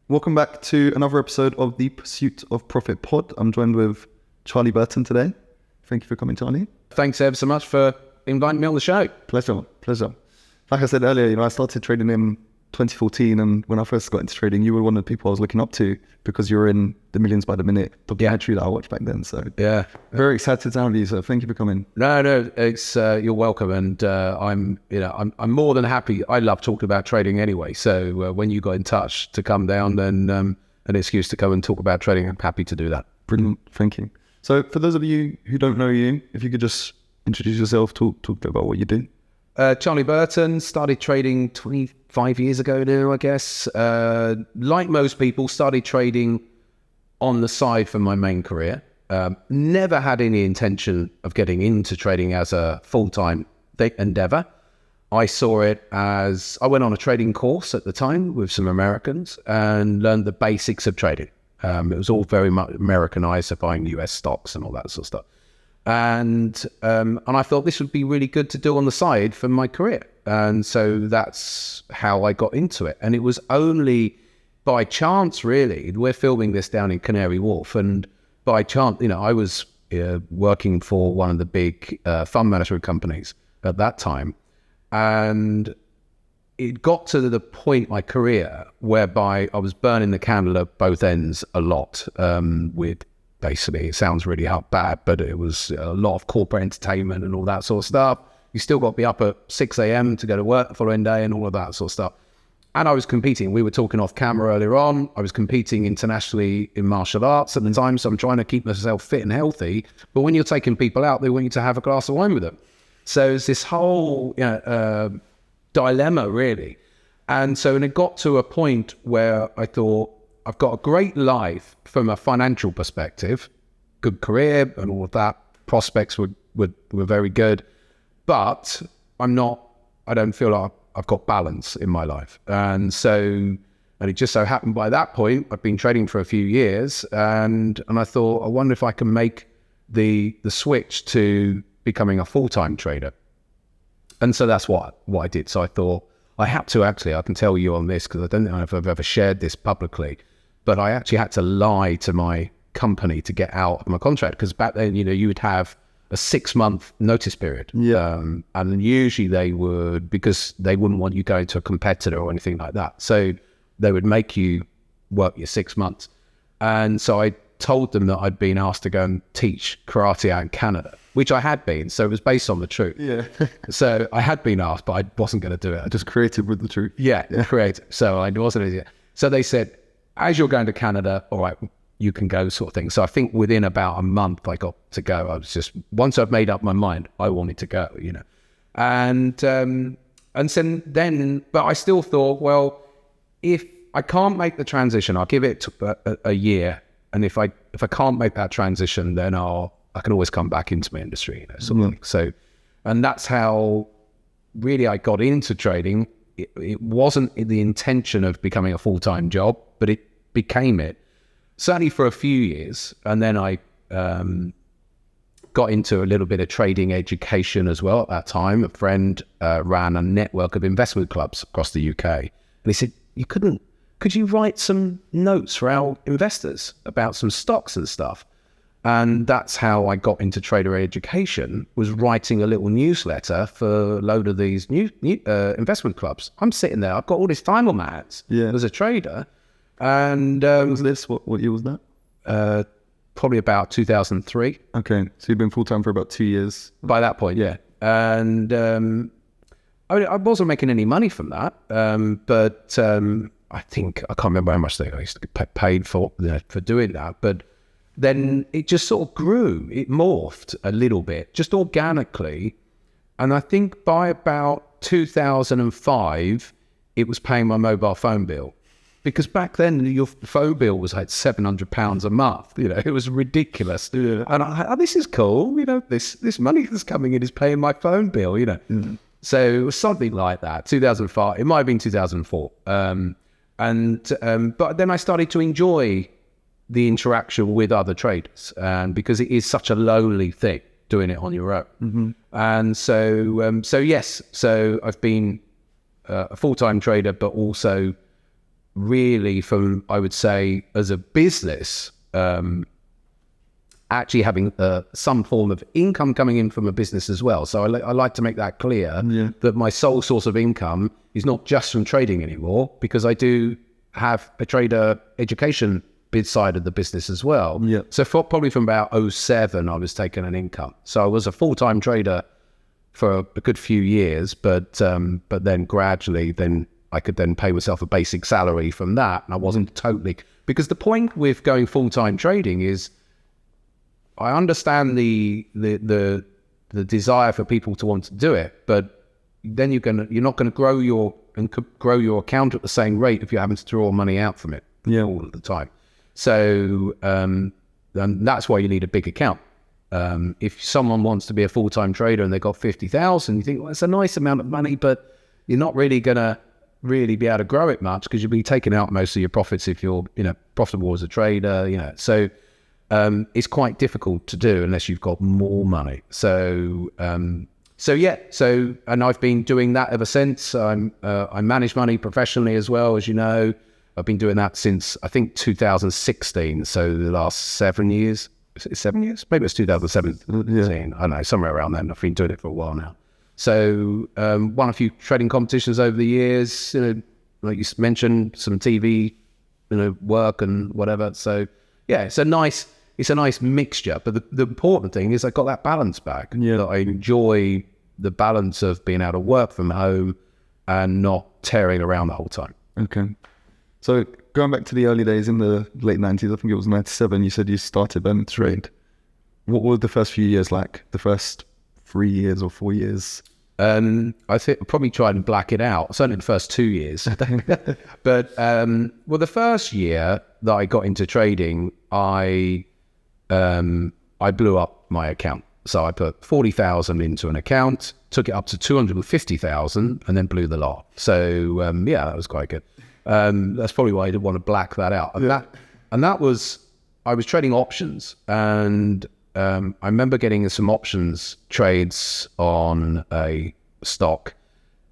Welcome back to another episode of the Pursuit of Profit pod. I'm joined with Charlie Burton today. Thank you for coming, Charlie. Thanks ever so much for inviting me on the show. Pleasure. Like I said earlier, I started trading in 2014, and when I first got into trading, you were one of the people I was looking up to because you were in the millions by the minute documentary that I watched back then. So yeah, very excited to have you. So thank you for coming. No, it's you're welcome, and I'm more than happy. I love talking about trading anyway. So when you got in touch to come down, then an excuse to come and talk about trading, I'm happy to do that. Brilliant, thank you. So for those of you who don't know you, if you could just introduce yourself, talk a bit about what you do. Charlie Burton, started trading 25 years ago now, I guess. Like most people, started trading on the side for my main career. Never had any intention of getting into trading as a full-time endeavor. I saw it as, I went on a trading course at the time with some Americans and learned the basics of trading. It was all very much Americanized, so buying US stocks and all that sort of stuff. And I thought this would be really good to do on the side for my career. And so that's how I got into it. And it was only by chance, really. We're filming this down in Canary Wharf. And by chance, I was working for one of the big fund management companies at that time. And it got to the point in my career whereby I was burning the candle at both ends a lot with basically, it sounds really bad, but it was a lot of corporate entertainment and all that sort of stuff. You still got to be up at 6 a.m. to go to work the following day and all of that sort of stuff. And I was competing. We were talking off camera earlier on. I was competing internationally in martial arts at the time, so I'm trying to keep myself fit and healthy. But when you're taking people out, they want you to have a glass of wine with them. So it's this whole dilemma, really. And so it got to a point where I thought, I've got a great life from a financial perspective, good career and all of that. Prospects were very good, but I don't feel like I've got balance in my life. And it just so happened by that point, I've been trading for a few years and I thought, I wonder if I can make the switch to becoming a full-time trader. And so that's what I did. So I thought I had to I can tell you on this because I don't know if I've ever shared this publicly, but I actually had to lie to my company to get out of my contract because back then, you would have a 6-month notice period. Yeah. And usually they would, because they wouldn't want you going to a competitor or anything like that. So they would make you work your 6 months. And so I told them that I'd been asked to go and teach karate out in Canada, which I had been. So it was based on the truth. Yeah. So I had been asked, but I wasn't going to do it. Just creative with the truth. Yeah, creative. So I wasn't. So they said, as you're going to Canada, all right, you can go sort of thing. So I think within about a month I got to go. I was just, once I'd made up my mind, I wanted to go, And so then, but I still thought, well, if I can't make the transition, I'll give it a year. And if I can't make that transition, then I can always come back into my industry, sort of thing. So, and that's how really I got into trading. It wasn't the intention of becoming a full-time job, but it became it. Certainly for a few years. And then I got into a little bit of trading education as well at that time. A friend ran a network of investment clubs across the UK. And he said, could you write some notes for our investors about some stocks and stuff? And that's how I got into trader education, was writing a little newsletter for a load of these new investment clubs. I'm sitting there, I've got all this time on my hands as a trader. And was this, what year was that? Probably about 2003. Okay, so you've been full-time for about 2 years. By that point, yeah. And I wasn't making any money from that, but I think, I can't remember how much I used to get paid for doing that, but then it just sort of grew. It morphed a little bit, just organically. And I think by about 2005, it was paying my mobile phone bill. Because back then, your phone bill was like £700 a month. It was ridiculous. Yeah. And this is cool. This money that's coming in is paying my phone bill, So it was something like that, 2005. It might have been 2004. But then I started to enjoy the interaction with other traders, and because it is such a lonely thing doing it on your own. Mm-hmm. And so I've been a full-time trader, but also really from, I would say, as a business, actually having some form of income coming in from a business as well. So I like to make that clear, that my sole source of income is not just from trading anymore, because I do have a trader education bid side of the business as well. So probably from about 2007, I was taking an income. So I was a full-time trader for a good few years, but then gradually then I could then pay myself a basic salary from that. And I wasn't totally, because the point with going full-time trading is, I understand the desire for people to want to do it, but then you're not gonna grow your account at the same rate if you're having to draw money out from it all of the time. So and that's why you need a big account. If someone wants to be a full-time trader and they've got 50,000, you think, well, it's a nice amount of money, but you're not really gonna be able to grow it much, because you'll be taking out most of your profits if you're profitable as a trader. So it's quite difficult to do unless you've got more money. So and I've been doing that ever since. I manage money professionally as well, as you know. I've been doing that since, I think, 2016. So the last 7 years. Is it 7 years? Maybe it's 2017. I don't know, somewhere around then. I've been doing it for a while now. So won a few trading competitions over the years. Like you mentioned, some TV, work and whatever. So yeah, it's a nice mixture. But the important thing is I got that balance back. That I enjoy the balance of being able to work from home and not tearing around the whole time. Okay. So going back to the early days in the late 90s, I think it was 97, you said you started MultiMonth Trade. What were the first few years like? The first 3 years or 4 years? I think I'll probably try and black it out. Certainly the first 2 years. But the first year that I got into trading, I blew up my account. So I put 40,000 into an account, took it up to 250,000, and then blew the lot. So that was quite good. That's probably why I didn't want to black that out. And that was, I was trading options, and I remember getting some options trades on a stock,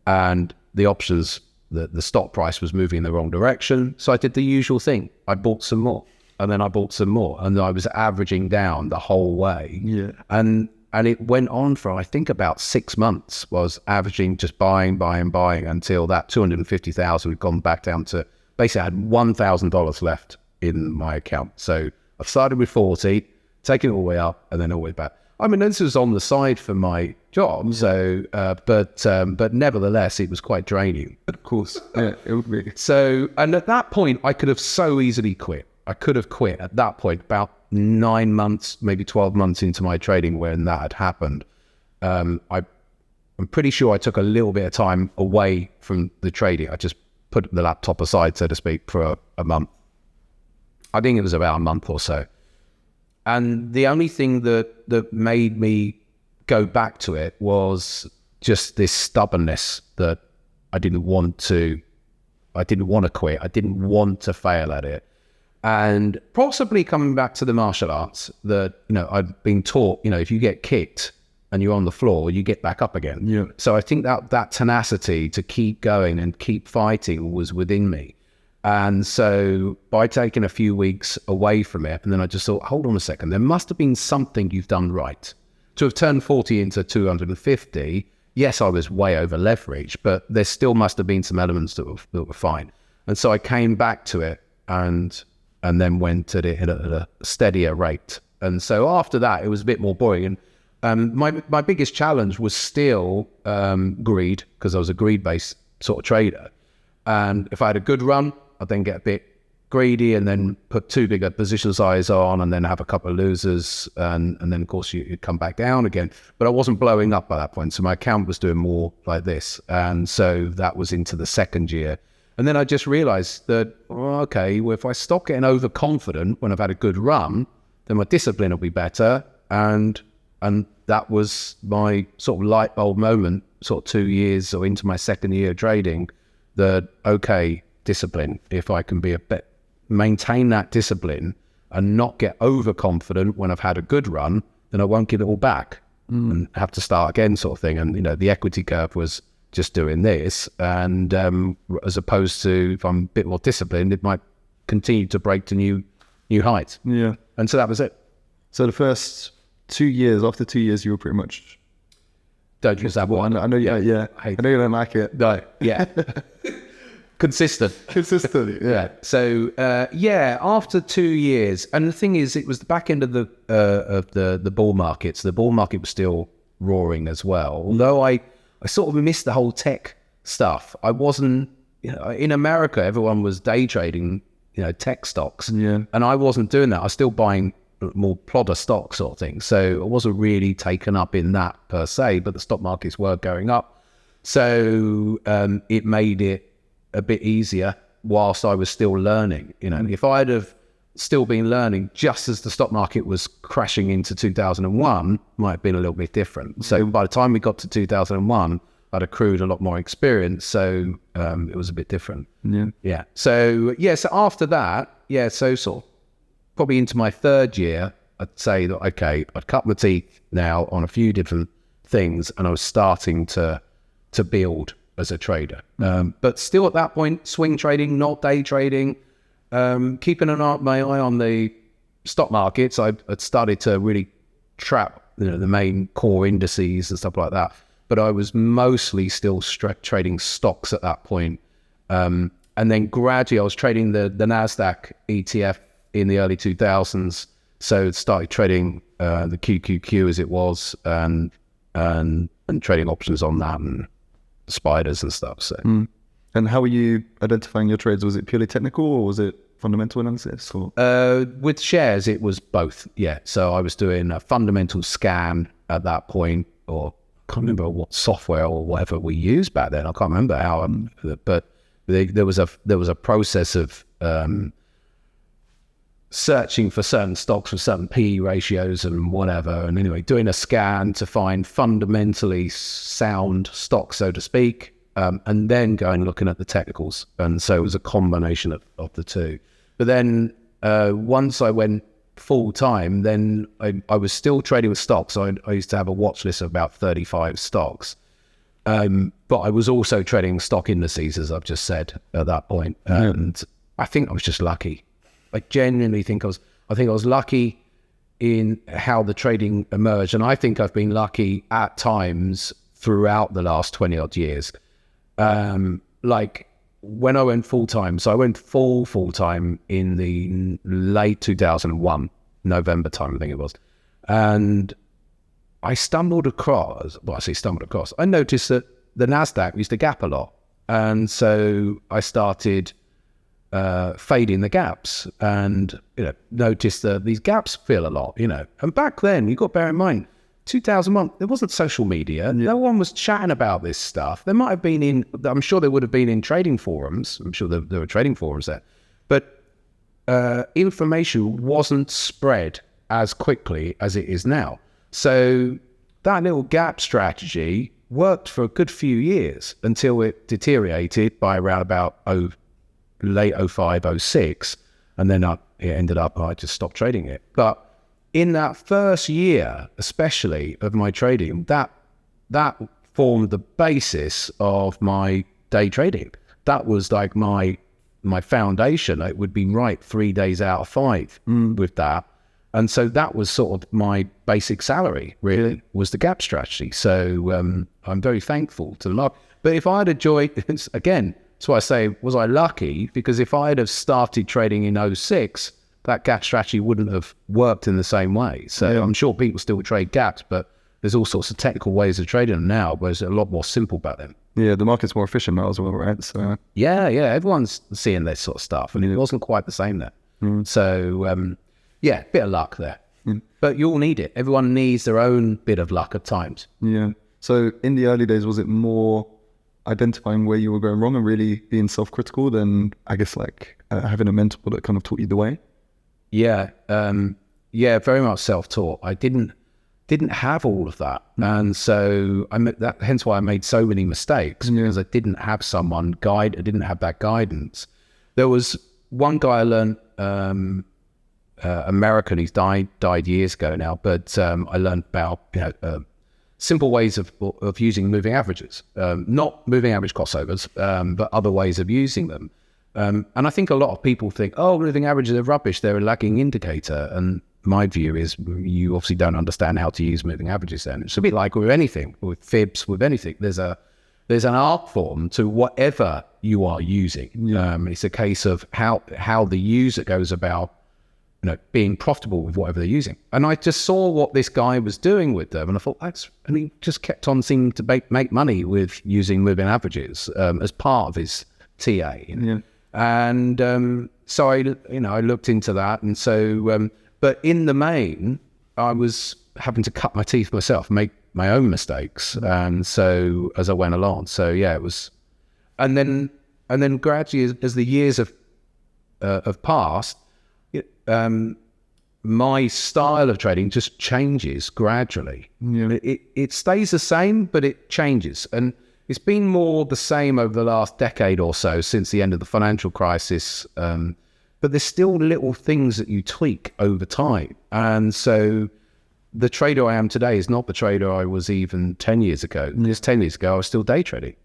and the options, the stock price was moving in the wrong direction. So I did the usual thing. I bought some more, and then I bought some more, and I was averaging down the whole way. And it went on for, I think, about 6 months, was averaging just buying until that 250,000 had gone back down to, basically I had $1,000 left in my account. So I started with 40, taking it all the way up, and then all the way back. I mean, this was on the side for my job, so but nevertheless, it was quite draining. Of course, it would be. So, and at that point, I could have so easily quit. I could have quit at that point, about 9 months, maybe 12 months into my trading when that had happened. I'm pretty sure I took a little bit of time away from the trading. I just put the laptop aside, so to speak, for a month. I think it was about a month or so. And the only thing that made me go back to it was just this stubbornness that I didn't want to quit. I didn't want to fail at it. And possibly coming back to the martial arts, that, I'd been taught, if you get kicked and you're on the floor, you get back up again. So I think that tenacity to keep going and keep fighting was within me. And so by taking a few weeks away from it, and then I just thought, hold on a second, there must have been something you've done right. To have turned 40 into 250, yes, I was way over leveraged, but there still must have been some elements that were fine. And so I came back to it and then went at it at a steadier rate. And so after that, it was a bit more boring. And my biggest challenge was still greed, because I was a greed-based sort of trader. And if I had a good run, I'd then get a bit greedy and then put too big a position size on, and then have a couple of losers, and then of course you'd come back down again. But I wasn't blowing up by that point, so my account was doing more like this. And so that was into the second year. And then I just realized that, if I stop getting overconfident when I've had a good run, then my discipline will be better. And that was my sort of light bulb moment, sort of 2 years or into my second year of trading, that, discipline. If I can maintain that discipline and not get overconfident when I've had a good run, then I won't give it all back and have to start again, sort of thing. And, the equity curve was just doing this. And as opposed to if I'm a bit more disciplined, it might continue to break to new heights. Yeah. And so that was it. So the first 2 years, after 2 years, you were pretty much... Don't use that word. I know, yeah. I know you don't like it. No, yeah. Consistent. Yeah. So after 2 years, and the thing is, it was the back end of the bull market. So the bull market was still roaring as well. Although I sort of missed the whole tech stuff. I wasn't, in America, everyone was day trading, tech stocks. Yeah. And I wasn't doing that. I was still buying more plodder stock sort of thing. So I wasn't really taken up in that per se, but the stock markets were going up. So it made it a bit easier whilst I was still learning. If I'd have still been learning just as the stock market was crashing into 2001, might have been a little bit different. So by the time we got to 2001, I'd accrued a lot more experience. So it was a bit different. Yeah. So after that, so sort of probably into my third year, I'd say that, okay, I'd cut my teeth now on a few different things and I was starting to build as a trader. But still at that point, swing trading, not day trading, keeping my eye on the stock markets. I'd started to really trap the main core indices and stuff like that. But I was mostly still trading stocks at that point. And then gradually I was trading the NASDAQ ETF in the early 2000s. So started trading the QQQ as it was and trading options on that and spiders and stuff. So. And how were you identifying your trades? Was it purely technical or was it fundamental analysis? Or? With shares, it was both. Yeah. So I was doing a fundamental scan at that point, or I can't remember what software or whatever we used back then. I can't remember how, but there was a process of searching for certain stocks with certain PE ratios and whatever. And anyway, doing a scan to find fundamentally sound stocks, so to speak. And then going looking at the technicals. And so it was a combination of the two. But then once I went full time, then I was still trading with stocks. I used to have a watch list of about 35 stocks. But I was also trading stock indices, as I've just said at that point. And I think I was just lucky. I genuinely think I was lucky in how the trading emerged. And I think I've been lucky at times throughout the last 20 odd years. Like when I went full time, so I went full time in the late 2001, November time, I think it was. And I I noticed that the NASDAQ used to gap a lot. And so I started fading the gaps and, noticed that these gaps fill a lot, And back then, you've got to bear in mind, 2001, there wasn't social media. No one was chatting about this stuff. There might have been I'm sure there would have been in trading forums. I'm sure there were trading forums there. But information wasn't spread as quickly as it is now. So that little gap strategy worked for a good few years until it deteriorated by around about late 05, 06. And then it ended up, I just stopped trading it. But in that first year, especially of my trading, that formed the basis of my day trading. That was like my foundation. It would be right 3 days out of 5 with that. And so that was sort of my basic salary, really, was the gap strategy. So I'm very thankful to the market. But if I had enjoyed, again, that's why I say, was I lucky? Because if I had have started trading in 06, that gap strategy wouldn't have worked in the same way. So I'm sure people still trade gaps, but there's all sorts of technical ways of trading them now, whereas a lot more simple back then. Yeah, the market's more efficient now as well, right? So yeah, everyone's seeing this sort of stuff, and it wasn't quite the same there. So bit of luck there. But you all need it. Everyone needs their own bit of luck at times. Yeah. So in the early days, was it more identifying where you were going wrong and really being self-critical than, I guess, like having a mentor that kind of taught you the way? Yeah, very much self-taught. I didn't have all of that, and so hence why I made so many mistakes, because I didn't have someone guide. I didn't have that guidance. There was one guy I learned, American. He's died years ago now, but I learned about simple ways of using moving averages, not moving average crossovers, but other ways of using them. And I think a lot of people think, oh, moving averages are rubbish, they're a lagging indicator. And my view is you obviously don't understand how to use moving averages then. It's a bit like with anything, with fibs, with anything. There's an art form to whatever you are using. It's a case of how the user goes about being profitable with whatever they're using. And I just saw what this guy was doing with them, and I thought, and he just kept on seeming to make money with using moving averages as part of his TA. And so I looked into that, and so, but in the main, I was having to cut my teeth myself, make my own mistakes, and so as I went along, so yeah, it was, and then gradually as the years have passed, my style of trading just changes gradually. It stays the same, but it changes, and it's been more the same over the last decade or so since the end of the financial crisis. But there's still little things that you tweak over time, and so the trader I am today is not the trader I was even 10 years ago. Just 10 years ago, I was still day trading,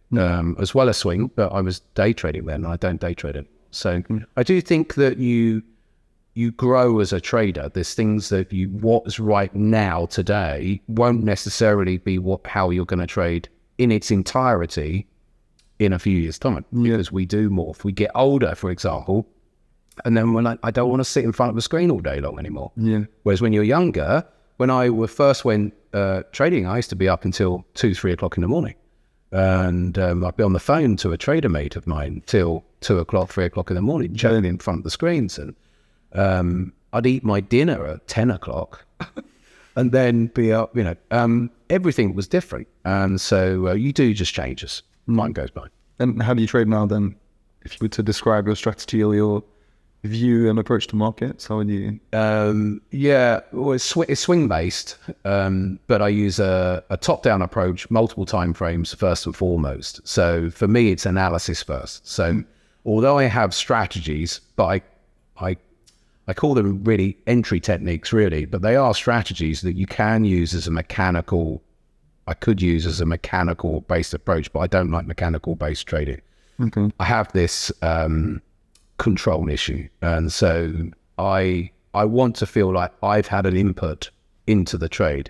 as well as swing, but I was day trading then, and I don't day trade it. So I do think that you grow as a trader. There's things that what's right now today won't necessarily be how you're going to trade in its entirety in a few years' time, because we do morph. We get older, for example, and then I don't want to sit in front of a screen all day long anymore. Whereas when you're younger, when I first went trading, I used to be up until 2-3 o'clock in the morning, and I'd be on the phone to a trader mate of mine till 2 o'clock, 3 o'clock in the morning, chatting in front of the screens, and I'd eat my dinner at 10 o'clock and then be up, everything was different. And so you do just changes. Mine goes by. And how do you trade now then? If you were to describe your strategy or your view and approach to markets, how would you? Well, it's swing based, but I use a top-down approach, multiple time frames first and foremost. So for me, it's analysis first. So although I have strategies, but I call them really entry techniques, really, but they are strategies that you can use as I could use as a mechanical based approach, but I don't like mechanical based trading. I have this control issue, and so I want to feel like I've had an input into the trade.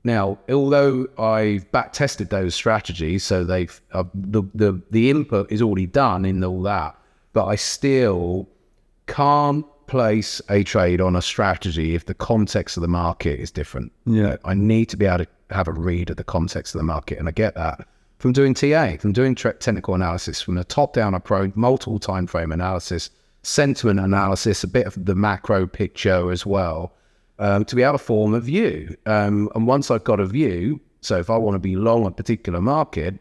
Now, although I've back tested those strategies, so they've the input is already done in all that, but I still can't place a trade on a strategy if the context of the market is different. I need to be able to have a read of the context of the market, and I get that from doing TA, from doing technical analysis, from a top-down approach, multiple time frame analysis, sentiment analysis, a bit of the macro picture as well, to be able to form a view. And once I've got a view, so if I want to be long a particular market,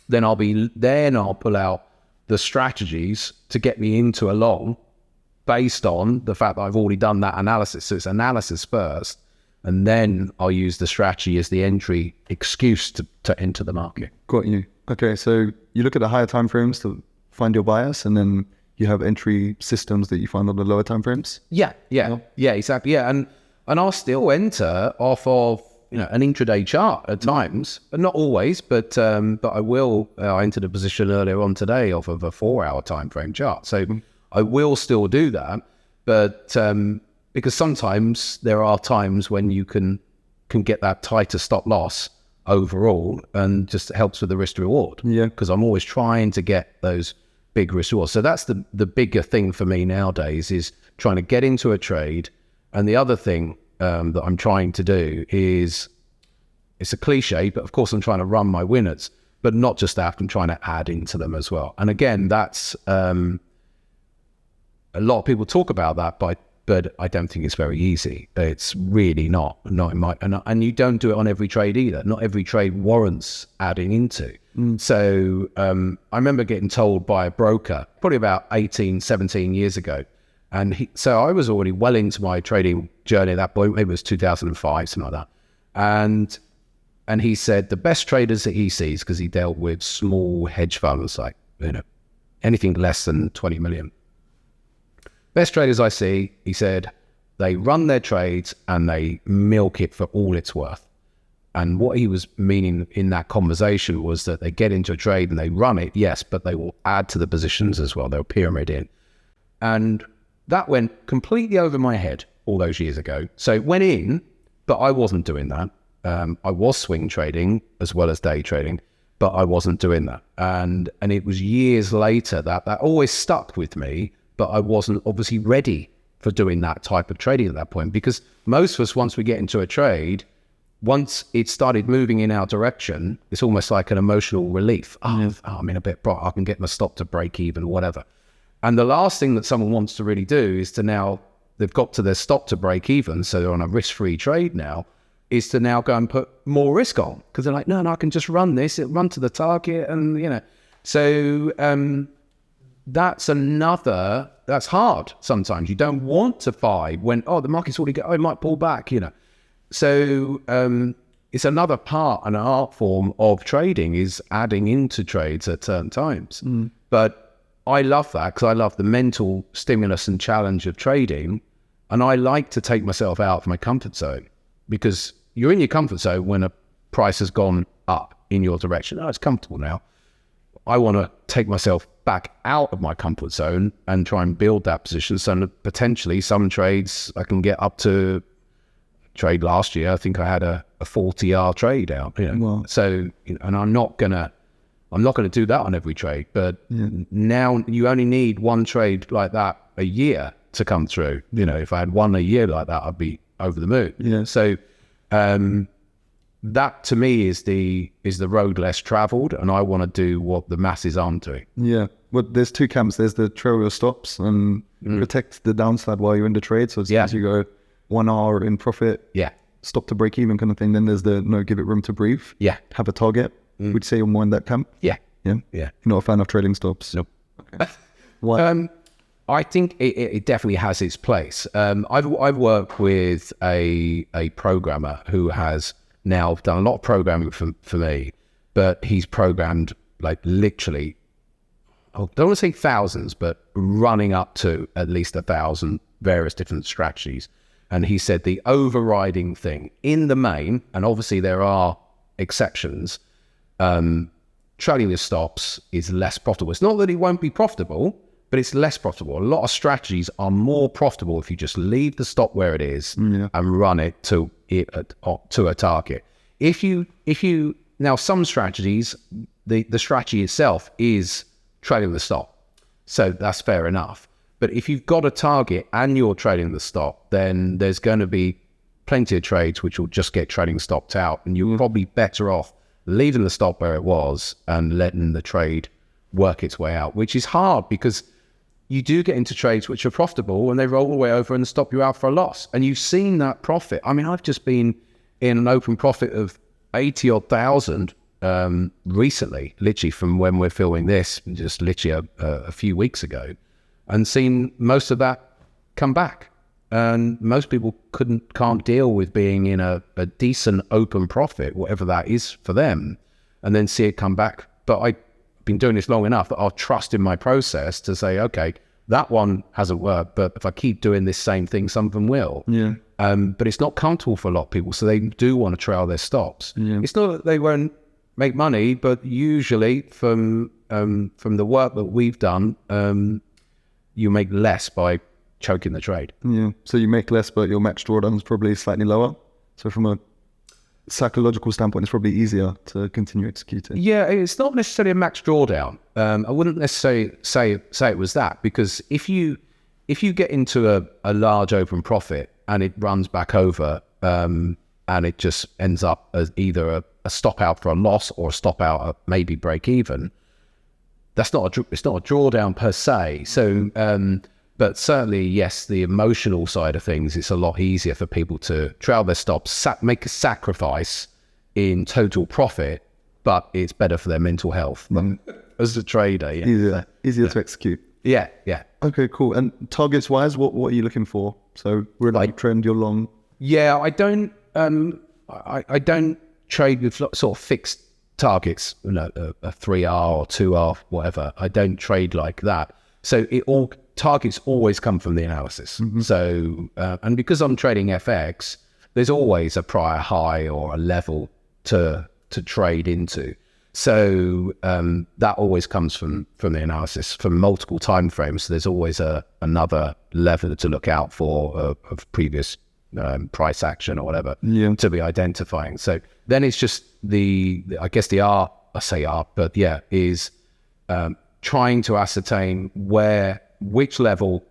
then I'll pull out the strategies to get me into a long, based on the fact that I've already done that analysis. So it's analysis first, and then I'll use the strategy as the entry excuse to enter the market. Got you. Okay, so you look at the higher time frames to find your bias, and then you have entry systems that you find on the lower time frames? Yeah, exactly. Yeah, and I'll still enter off of an intraday chart at times, but not always. But I will. I entered a position earlier on today off of a 4-hour time frame chart. So I will still do that, but because sometimes there are times when you can get that tighter stop loss overall, and just helps with the risk to reward. Because I'm always trying to get those big risk rewards. So that's the bigger thing for me nowadays, is trying to get into a trade. And the other thing that I'm trying to do is, it's a cliche, but of course I'm trying to run my winners, but not just that, I'm trying to add into them as well. And again, that's a lot of people talk about that, but I don't think it's very easy. It's really not in my, and you don't do it on every trade either. Not every trade warrants adding into. So I remember getting told by a broker probably about 17 years ago, and so I was already well into my trading journey at that point. Maybe it was 2005, something like that. And he said the best traders that he sees, because he dealt with small hedge funds, like anything less than 20 million. Best traders I see, he said, they run their trades and they milk it for all it's worth. And what he was meaning in that conversation was that they get into a trade and they run it, yes, but they will add to the positions as well. They'll pyramid in. And that went completely over my head all those years ago. So it went in, but I wasn't doing that. I was swing trading as well as day trading, but I wasn't doing that. And it was years later that always stuck with me, but I wasn't obviously ready for doing that type of trading at that point, because most of us, once we get into a trade, once it started moving in our direction, it's almost like an emotional relief. I'm in a bit, I can get my stop to break even or whatever. And the last thing that someone wants to really do is to now, they've got to their stop to break even, so they're on a risk-free trade now, is to now go and put more risk on. Because they're like, no, I can just run this, it'll run to the target, and, you know. So that's hard sometimes. You don't want to buy when, the market's already it might pull back, you know. So it's another part, an art form of trading, is adding into trades at certain times. But I love that because I love the mental stimulus and challenge of trading. And I like to take myself out of my comfort zone, because you're in your comfort zone when a price has gone up in your direction. It's comfortable now. I want to take myself back out of my comfort zone and try and build that position. So potentially some trades I can get up to. Trade last year, I think I had a 40R trade out, you know. Wow. So, and I'm not gonna do that on every trade, but now you only need one trade like that a year to come through. You know, if I had one a year like that, I'd be over the moon. Yeah. So that to me is the road less traveled, and I want to do what the masses aren't doing. Yeah. Well, there's two camps. There's the trail your stops and protect the downside while you're in the trade. So as you go 1 hour in profit, stop to break even kind of thing. Then there's the no, give it room to breathe. Yeah. Have a target. Would you say you're more in that camp? Yeah. You're not a fan of trading stops? Nope. Okay. Why? I think it definitely has its place. I've worked with a programmer who has now done a lot of programming for me, but he's programmed like literally, I don't want to say thousands, but running up to at least 1,000 various different strategies. And he said the overriding thing in the main, and obviously there are exceptions, trading the stops is less profitable. It's not that it won't be profitable, but it's less profitable. A lot of strategies are more profitable if you just leave the stop where it is and run it to a target. If you now, some strategies, the strategy itself is trading the stop, so that's fair enough. But if you've got a target and you're trading the stop, then there's going to be plenty of trades which will just get trading stopped out, and you're probably better off leaving the stop where it was and letting the trade work its way out, which is hard because you do get into trades which are profitable and they roll the way over and stop you out for a loss. And you've seen that profit. I mean, I've just been in an open profit of 80,000 recently, literally from when we're filming this, just literally a few weeks ago, and seen most of that come back. And most people can't deal with being in a decent open profit, whatever that is for them, and then see it come back. But I've been doing this long enough that I'll trust in my process to say, okay, that one hasn't worked, but if I keep doing this same thing, some of them will. Yeah. But it's not comfortable for a lot of people, so they do want to trail their stops. Yeah. It's not that they won't make money, but usually from the work that we've done, you make less by choking the trade. Yeah. So you make less, but your max drawdown is probably slightly lower. So from a psychological standpoint, it's probably easier to continue executing. Yeah, it's not necessarily a max drawdown. I wouldn't necessarily say it was that, because if you get into a large open profit and it runs back over, and it just ends up as either a stop out for a loss or a stop out at maybe break even, it's not a drawdown per se. So, but certainly, yes, the emotional side of things, it's a lot easier for people to trail their stops, make a sacrifice in total profit, but it's better for their mental health as a trader. Yeah. Easier to execute. Yeah. Okay, cool. And targets wise, what are you looking for? So we're in like trend, you're long. Yeah, I don't trade with sort of fixed targets, a 3R or 2R, whatever. I don't trade like that. So targets always come from the analysis. Mm-hmm. So, and because I'm trading FX, there's always a prior high or a level to trade into. So that always comes from the analysis from multiple time frames. So there's always another level to look out for of previous price action or whatever to be identifying. So then it's just I guess the art, I say art, but yeah, is trying to ascertain which level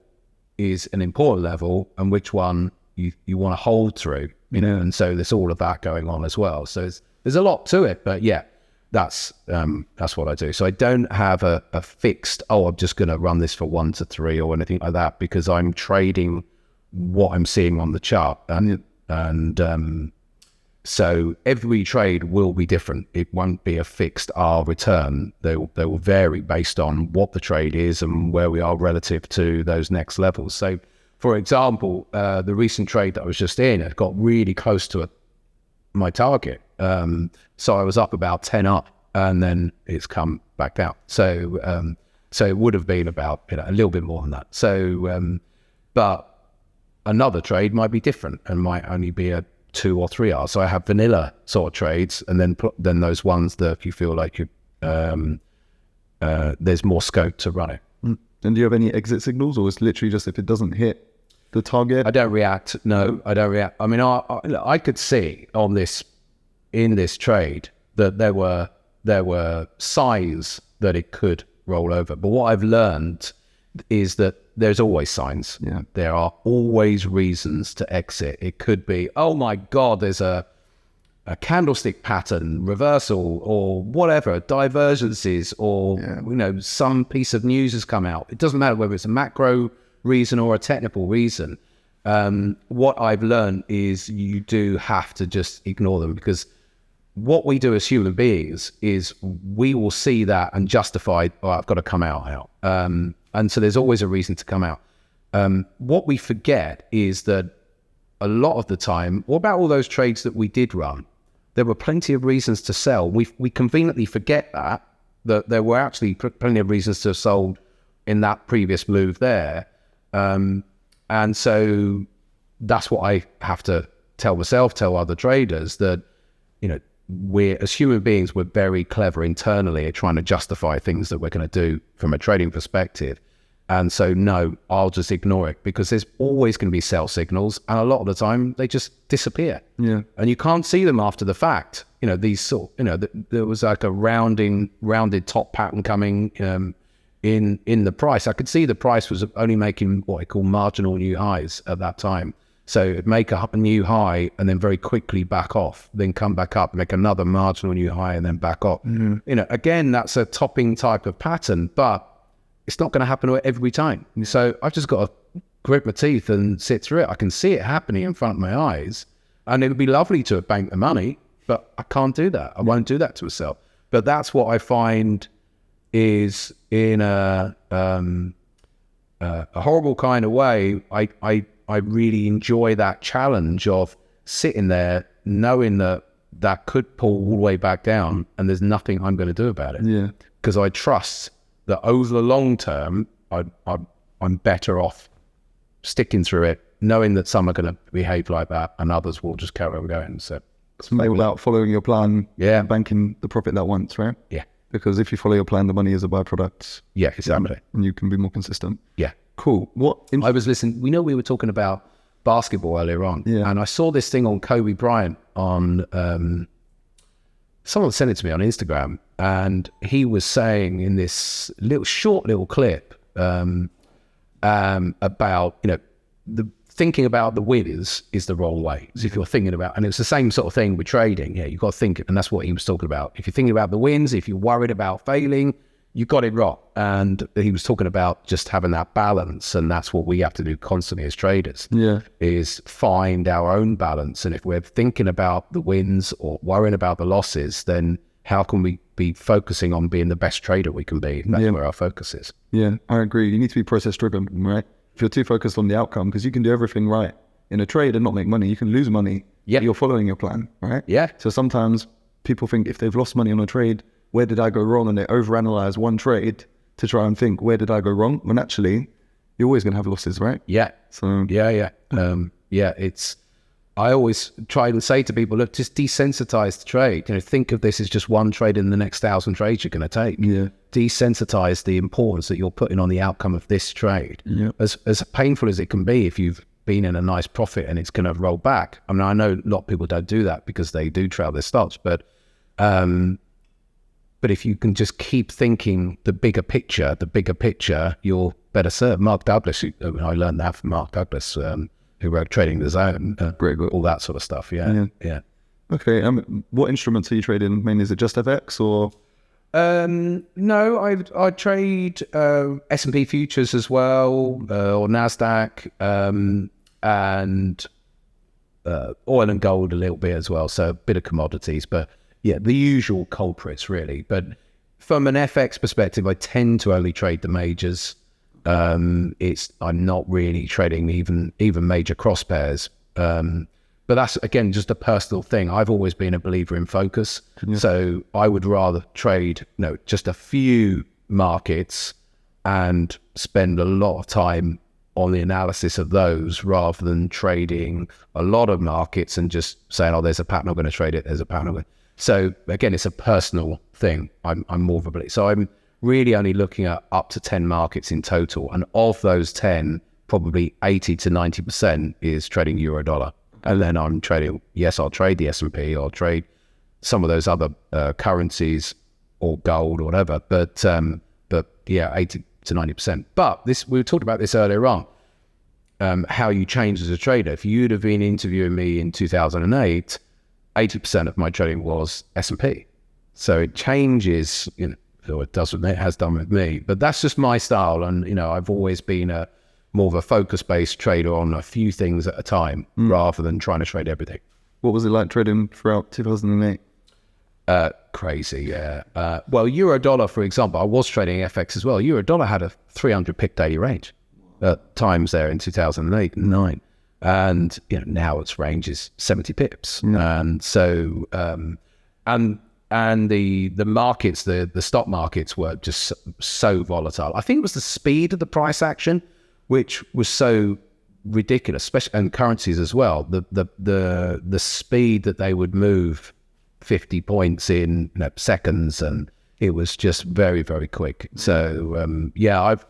is an important level and which one you want to hold through, and so there's all of that going on as well. So there's a lot to it, but yeah, that's what I do. So I don't have a fixed, I'm just going to run this for 1 to 3 or anything like that, because I'm trading what I'm seeing on the chart, and so every trade will be different. It won't be a fixed R return. They will vary based on what the trade is and where we are relative to those next levels. So for example, the recent trade that I was just in, it got really close to my target. So I was up about 10 up, and then it's come back down. So it would have been about a little bit more than that. So but another trade might be different and might only be a 2 or 3 hours. So I have vanilla sort of trades, and then those ones that you feel like there's more scope to run it. And do you have any exit signals, or it's literally just if it doesn't hit the target? I don't react. No, I don't react. I mean, I could see in this trade that there were signs that it could roll over. But what I've learned is that there's always signs. Yeah. There are always reasons to exit. It could be, oh my God, there's a candlestick pattern reversal or whatever, divergences, or some piece of news has come out. It doesn't matter whether it's a macro reason or a technical reason. What I've learned is you do have to just ignore them, because what we do as human beings is we will see that and justify, I've got to come out. And so there's always a reason to come out. What we forget is that a lot of the time, what about all those trades that we did run? There were plenty of reasons to sell. We conveniently forget that there were actually plenty of reasons to have sold in that previous move there. And so that's what I have to tell myself, tell other traders, that, we're, as human beings, we're very clever internally at trying to justify things that we're going to do from a trading perspective. And so, no, I'll just ignore it, because there's always going to be sell signals. And a lot of the time they just disappear. Yeah. And you can't see them after the fact. These sort, there was like a rounded top pattern coming, in the price. I could see the price was only making what I call marginal new highs at that time. So it'd make a new high and then very quickly back off, then come back up, make another marginal new high and then back off. Mm-hmm. Again, that's a topping type of pattern, but it's not going to happen every time. So I've just got to grit my teeth and sit through it. I can see it happening in front of my eyes, and it would be lovely to have banked the money, but I can't do that. I won't do that to myself. But that's what I find is, in a horrible kind of way, I really enjoy that challenge of sitting there knowing that could pull all the way back down and there's nothing I'm going to do about it. Yeah. Because I trust that over the long term, I'm better off sticking through it, knowing that some are going to behave like that and others will just carry on going. So it's more about following your plan, and banking the profit that once, right? Yeah. Because if you follow your plan, the money is a byproduct. Yeah, exactly. And you can be more consistent. Yeah. Cool. I was listening. We were talking about basketball earlier on, and I saw this thing on Kobe Bryant on. Someone sent it to me on Instagram, and he was saying in this short little clip about the thinking about the winners is the wrong way. So if you're thinking about, and it's the same sort of thing with trading. Yeah, you've got to think, and that's what he was talking about. If you're thinking about the wins, if you're worried about failing, you got it wrong. And he was talking about just having that balance, and that's what we have to do constantly as traders. Yeah, is find our own balance. And if we're thinking about the wins or worrying about the losses, then how can we be focusing on being the best trader we can be? That's where our focus is. Yeah, I agree. You need to be process driven, right? If you're too focused on the outcome, because you can do everything right in a trade and not make money, you can lose money. Yeah, you're following your plan, right? Yeah. So sometimes people think if they've lost money on a trade, where did I go wrong? And they overanalyze one trade to try and think, where did I go wrong? When actually, you're always going to have losses, right? Yeah. So yeah. It's I always try and say to people, look, just desensitize the trade. Think of this as just one trade in the next 1,000 trades you're going to take. Yeah. Desensitize the importance that you're putting on the outcome of this trade. Yeah. As painful as it can be if you've been in a nice profit and it's going to roll back. I mean, I know a lot of people don't do that because they do trail their stops, but if you can just keep thinking the bigger picture, you're better served. Mark Douglas, I learned that from Mark Douglas, who wrote Trading the Zone, all that sort of stuff. Yeah. Okay. What instruments are you trading? Mainly, is it just FX or? No, I trade S&P futures as well, or NASDAQ, and oil and gold a little bit as well. So a bit of commodities, but yeah, the usual culprits really. But from an FX perspective, I tend to only trade the majors. I'm not really trading even major cross pairs. But that's, again, just a personal thing. I've always been a believer in focus. Yeah. So I would rather trade, just a few markets and spend a lot of time on the analysis of those rather than trading a lot of markets and just saying, there's a pattern, I'm going to trade it, there's a pattern. So again, it's a personal thing. I'm more of a believer. So I'm really only looking at up to 10 markets in total. And of those 10, probably 80 to 90% is trading euro dollar. And then I'm trading, I'll trade the S&P, I'll trade some of those other currencies or gold or whatever. But yeah, 80 to 90%. But we talked about this earlier on, how you change as a trader. If you'd have been interviewing me in 2008, 80% of my trading was S&P. So it changes, or it does with me, it has done with me. But that's just my style. And, I've always been more of a focus-based trader on a few things at a time rather than trying to trade everything. What was it like trading throughout 2008? Crazy, yeah. Well, euro dollar, for example, I was trading FX as well. Euro dollar had a 300 pick daily range at times there in 2008 and 9. And, now its range is 70 pips. And so, and the markets, the stock markets were just so volatile. I think it was the speed of the price action, which was so ridiculous, especially, and currencies as well. The speed that they would move 50 points in seconds, and it was just very, very quick. So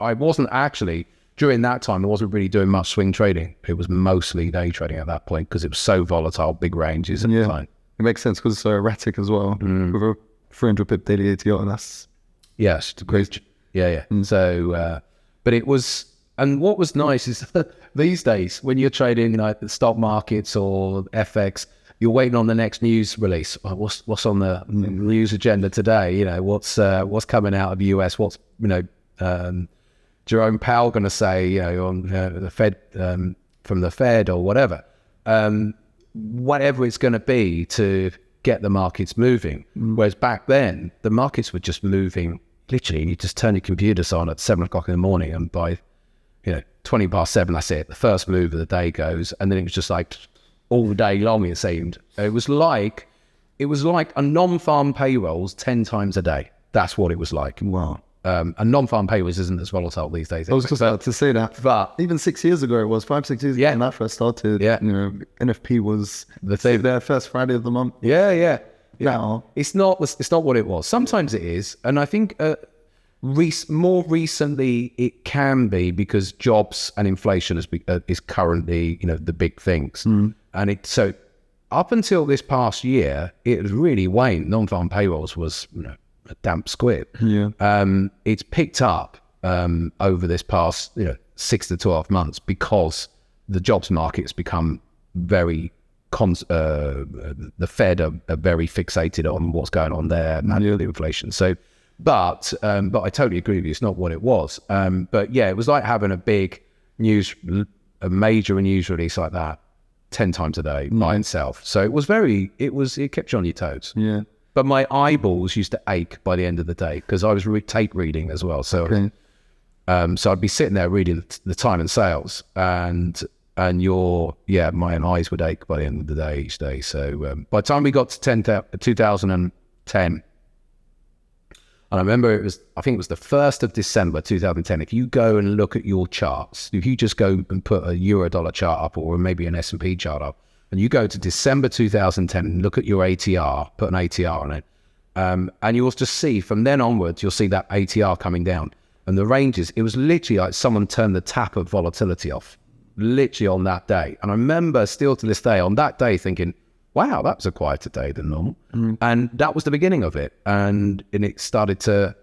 I wasn't actually, during that time, I wasn't really doing much swing trading. It was mostly day trading at that point because it was so volatile, big ranges at the time. It makes sense because it's so erratic as well. With a 300 pip daily ATR, that's great. Yeah. So, but it was. And what was nice is that these days, when you're trading the stock markets or FX, you're waiting on the next news release. What's on the news agenda today? What's coming out of the US? What's Jerome Powell going to say? On the Fed, from the Fed or whatever. Whatever it's going to be to get the markets moving. Whereas back then, the markets were just moving. Literally, you just turn your computers on at 7 o'clock in the morning, and by 20 past 7, that's it. The first move of the day goes, and then it was just like all day long, it seemed. It was like a non-farm payrolls 10 times a day. That's what it was like. Wow. And non-farm payrolls isn't as volatile these days. I was just about to say that. But even 6 years ago, it was 5-6 years ago when that first started. Yeah. NFP was their first Friday of the month. Yeah. Now it's not what it was. Sometimes it is, and I think more recently it can be because jobs and inflation is currently the big things. And so up until this past year, it really waned. Non-farm payrolls was a damp squib. It's picked up over this past 6 to 12 months because the jobs market has become very the Fed are very fixated on what's going on there and the inflation. So, but I totally agree with you. It's not what it was. But yeah, it was like having a major news release like that 10 times a day by itself. So it kept you on your toes. Yeah. But my eyeballs used to ache by the end of the day because I was tape reading as well. So, so I'd be sitting there reading the time and sales, and my eyes would ache by the end of the day each day. So by the time we got to 2010, and I remember I think it was the 1st of December 2010. If you go and look at your charts, if you just go and put a euro dollar chart up or maybe an S&P chart up, and you go to December 2010 and look at your ATR, put an ATR on it, and you'll just see from then onwards, you'll see that ATR coming down. And the ranges, it was literally like someone turned the tap of volatility off, literally on that day. And I remember still to this day, on that day thinking, wow, that was a quieter day than normal. And that was the beginning of it. And it started to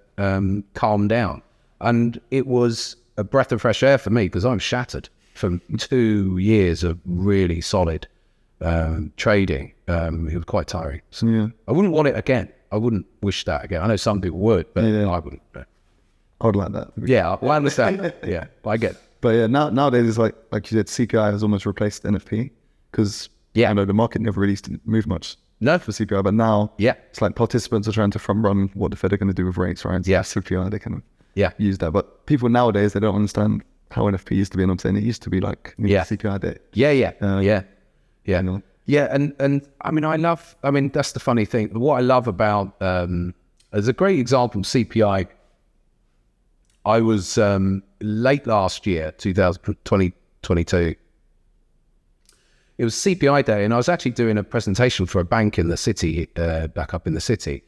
calm down. And it was a breath of fresh air for me because I'm shattered from 2 years of really solid trading. It was quite tiring. So I wouldn't want it again. I wouldn't wish that again. I know some people would, but I wouldn't. I would like that. Yeah, I understand. Yeah, I get it. But yeah, nowadays it's like you said, CPI has almost replaced NFP because I know the market never really moved much. No, for CPI, but now it's like participants are trying to front run what the Fed are going to do with rates, right? So CPI, they kind of use that. But people nowadays, they don't understand how NFP used to be. And I'm saying it used to be like CPI day. And I mean, that's the funny thing. What I love about, as a great example, CPI, I was late last year, 2022. It was CPI day, and I was actually doing a presentation for a bank in the city, back up in the city.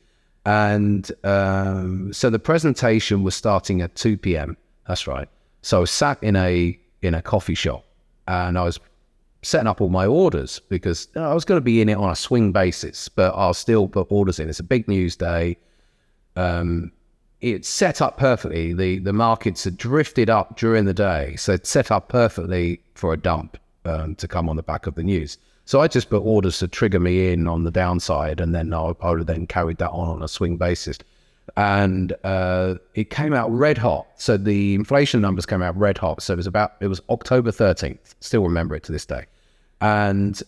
And so the presentation was starting at 2 p.m. That's right. So I was sat in a coffee shop, and I was setting up all my orders because I was going to be in it on a swing basis, but I'll still put orders in. It's a big news day. It's set up perfectly. The markets had drifted up during the day, so it's set up perfectly for a dump to come on the back of the news. So I just put orders to trigger me in on the downside, and then I would then carried that on a swing basis. And it came out red hot. So the inflation numbers came out red hot. So it was October 13th. Still remember it to this day. And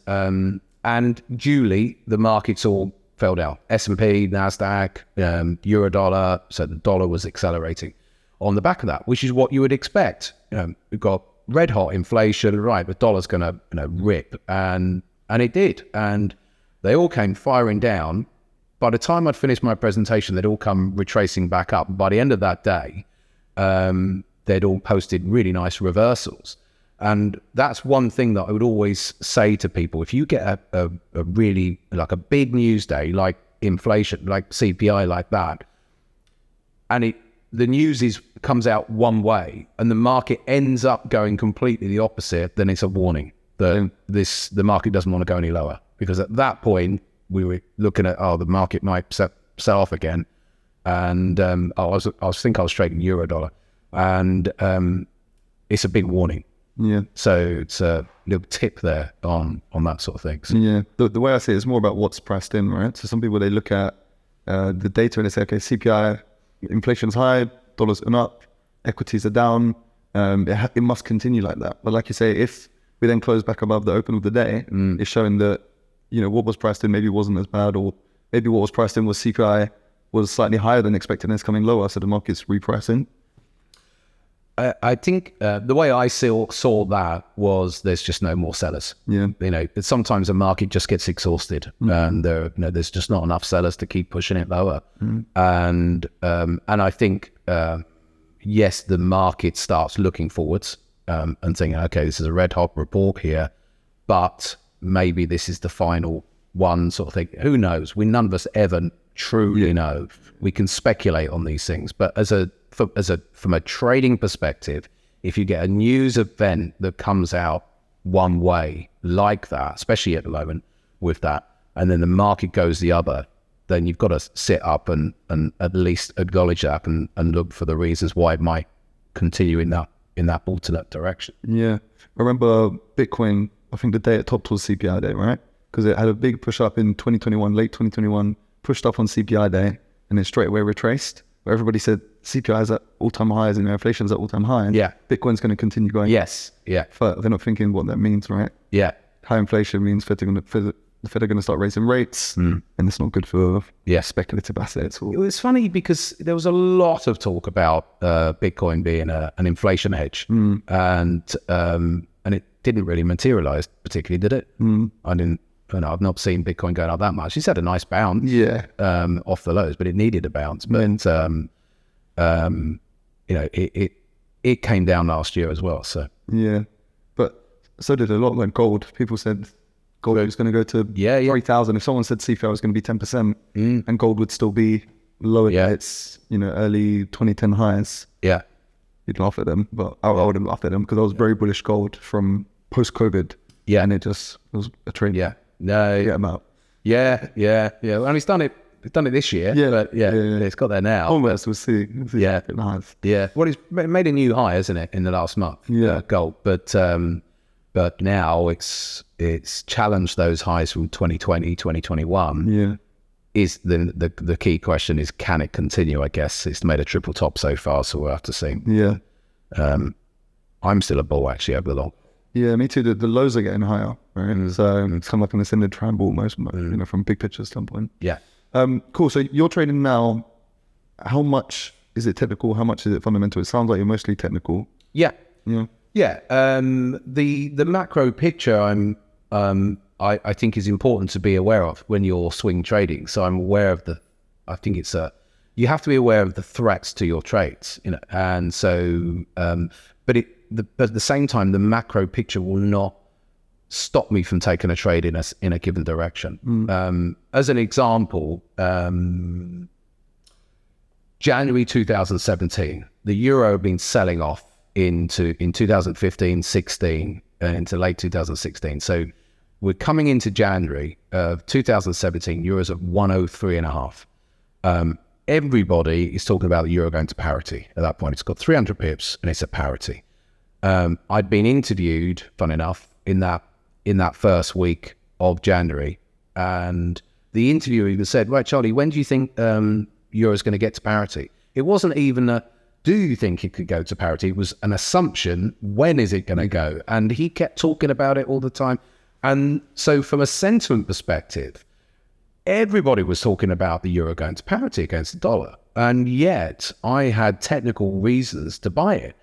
duly, the markets all fell down. S&P, NASDAQ, Eurodollar. So the dollar was accelerating on the back of that, which is what you would expect. We've got red hot inflation, right? The dollar's going to rip, and it did. And they all came firing down. By the time I'd finished my presentation, they'd all come retracing back up. By the end of that day, they'd all posted really nice reversals. And that's one thing that I would always say to people. If you get a really, like a big news day, like inflation, like CPI, like that, and the news comes out one way and the market ends up going completely the opposite, then it's a warning that the market doesn't want to go any lower. Because at that point, we were looking at, the market might sell off again. And I was trading Eurodollar. And it's a big warning. Yeah. So it's a little tip there on that sort of thing. So, yeah. The way I see it is more about what's priced in, right? So some people, they look at the data and they say, okay, CPI, inflation's high, dollars are up, equities are down. It must continue like that. But like you say, if we then close back above the open of the day, it's showing that, what was priced in maybe wasn't as bad, or maybe what was priced in was CPI was slightly higher than expected and it's coming lower, so the market's repricing. I think the way I saw that was there's just no more sellers. Yeah. Sometimes the market just gets exhausted and there's just not enough sellers to keep pushing it lower. And I think, yes, the market starts looking forwards and thinking, okay, this is a red hot report here, but maybe this is the final one sort of thing. Who knows? None of us ever truly know. We can speculate on these things, but from a trading perspective, if you get a news event that comes out one way like that, especially at the moment with that, and then the market goes the other, then you've got to sit up and at least acknowledge that and look for the reasons why it might continue in that alternate direction. Yeah. I remember Bitcoin, I think the day it topped was CPI day, right? Because it had a big push up in 2021, late 2021, pushed up on CPI day, and then straight away retraced. Where everybody said CPI is at all-time highs and inflation's at all-time high, and Bitcoin's going to continue going. Yes, yeah. But they're not thinking what that means, right? Yeah. High inflation means the Fed are going to start raising rates, and it's not good for speculative assets. It was funny because there was a lot of talk about Bitcoin being an inflation hedge, and it didn't really materialize particularly, did it? I've not seen Bitcoin going up that much. It's had a nice bounce, off the lows, but it needed a bounce. But it came down last year as well. So but so did a lot like gold. People said gold was going to go to 3,000. If someone said seafair was going to be 10%, and gold would still be lower than its, early 2010 highs, you'd laugh at them. But I wouldn't laugh at them because I was very bullish gold from post-COVID. Yeah, and it was a trade. Yeah, no, get them out. Yeah. And he's done it this year. Yeah, but it's got there now. Almost, we'll see. Yeah. Well, he's made a new high, isn't it, in the last month? Yeah, gold. But now it's challenged those highs from 2020, 2021. Yeah. Is the key question is, can it continue? I guess it's made a triple top so far, so we'll have to see. Yeah. I'm still a bull actually over the long. Yeah, me too. The lows are getting higher, right? So it's kind of like an ascended triangle almost, from big picture standpoint. Yeah. Cool. So you're trading now. How much is it technical? How much is it fundamental? It sounds like you're mostly technical. Yeah. The macro picture I think is important to be aware of when you're swing trading. So I'm aware of you have to be aware of the threats to your trades, and so but at the same time, the macro picture will not stop me from taking a trade in a given direction. As an example, January 2017, the euro had been selling off in 2015, 16, into late 2016. So we're coming into January of 2017, euro's at 103.5. Everybody is talking about the euro going to parity at that point. It's got 300 pips and it's at parity. I'd been interviewed, fun enough, in that first week of January, and the interviewer even said, "Right, Charlie, when do you think euro's going to get to parity?" It wasn't even a "do you think it could go to parity?" It was an assumption. When is it going to go? And he kept talking about it all the time. And so, from a sentiment perspective, everybody was talking about the euro going to parity against the dollar, and yet I had technical reasons to buy it.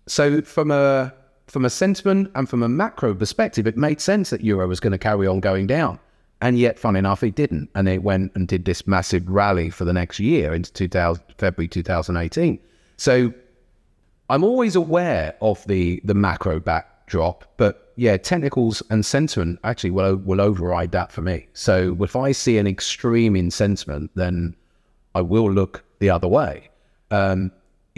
So from a sentiment and from a macro perspective, it made sense that euro was going to carry on going down. And yet, fun enough, it didn't. And it went and did this massive rally for the next year into February 2018. So I'm always aware of the macro backdrop, but technicals and sentiment actually will override that for me. So if I see an extreme in sentiment, then I will look the other way.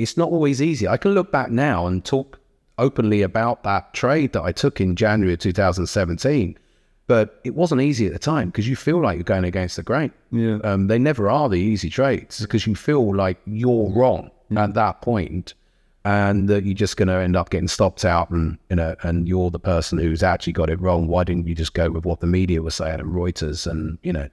It's not always easy. I can look back now and talk openly about that trade that I took in January of 2017, but it wasn't easy at the time because you feel like you're going against the grain. Yeah. They never are the easy trades because you feel like you're wrong at that point, and that you're just going to end up getting stopped out, and you're the person who's actually got it wrong. Why didn't you just go with what the media was saying and Reuters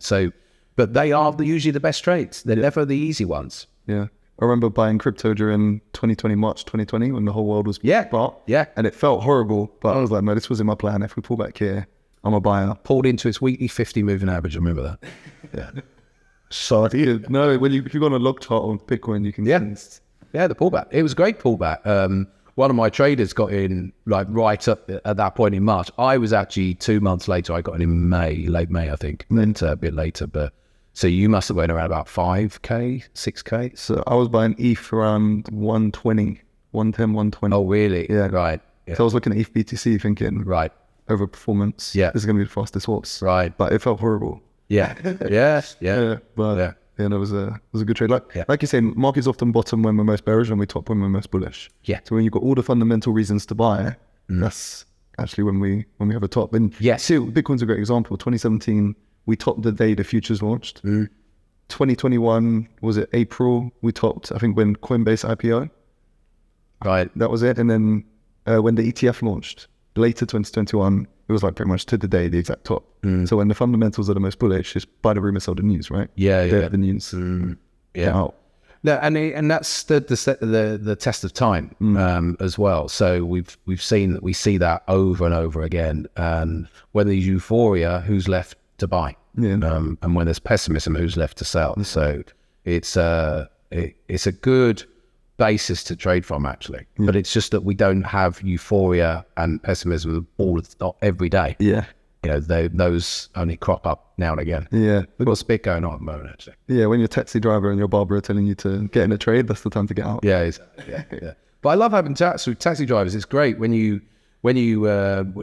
so? But they are usually the best trades. They're never the easy ones. Yeah. I remember buying crypto during March 2020, when the whole world was bought. Yeah. And it felt horrible, but I was like, no, this was in my plan. If we pull back here, I'm a buyer. Pulled into its weekly 50 moving average. I remember that. Yeah. So if you're going to look chart on Bitcoin, you can. Yeah, the pullback. It was a great pullback. One of my traders got in like right up at that point in March. I was actually 2 months later. I got in late May, I think. Then a bit later, but. So you must have went around about 5K, 6K? So I was buying ETH around 120, 110, 120. Oh, really? Yeah. Right. Yeah. So I was looking at ETH.2 thinking, right, over performance. Yeah. This is going to be the fastest horse. Right. But it felt horrible. Yeah. Yeah. But it was a good trade. Like you say, markets often bottom when we're most bearish and we top when we're most bullish. Yeah. So when you've got all the fundamental reasons to buy, that's actually when we have a top. And see, Bitcoin's a great example. 2017, we topped the day the futures launched. 2021, was it April? We topped, I think, when Coinbase IPO. Right. That was it. And then when the ETF launched, later 2021, it was like pretty much to the day, the exact top. So when the fundamentals are the most bullish, it's buy the rumor, sell the news, right? Yeah. The news. Yeah. No, and that's the test of time as well. So we've seen that, we see that over and over again. And when there's euphoria, who's left to buy? And when there's pessimism, who's left to sell? So it's a good basis to trade from, actually. But it's just that we don't have euphoria and pessimism not every day. Yeah. Those only crop up now and again. Yeah. We've got a bit going on at the moment, actually. Yeah, when your taxi driver and your barber are telling you to get in a trade, that's the time to get out. Yeah. But I love having taxi drivers. It's great when you when you,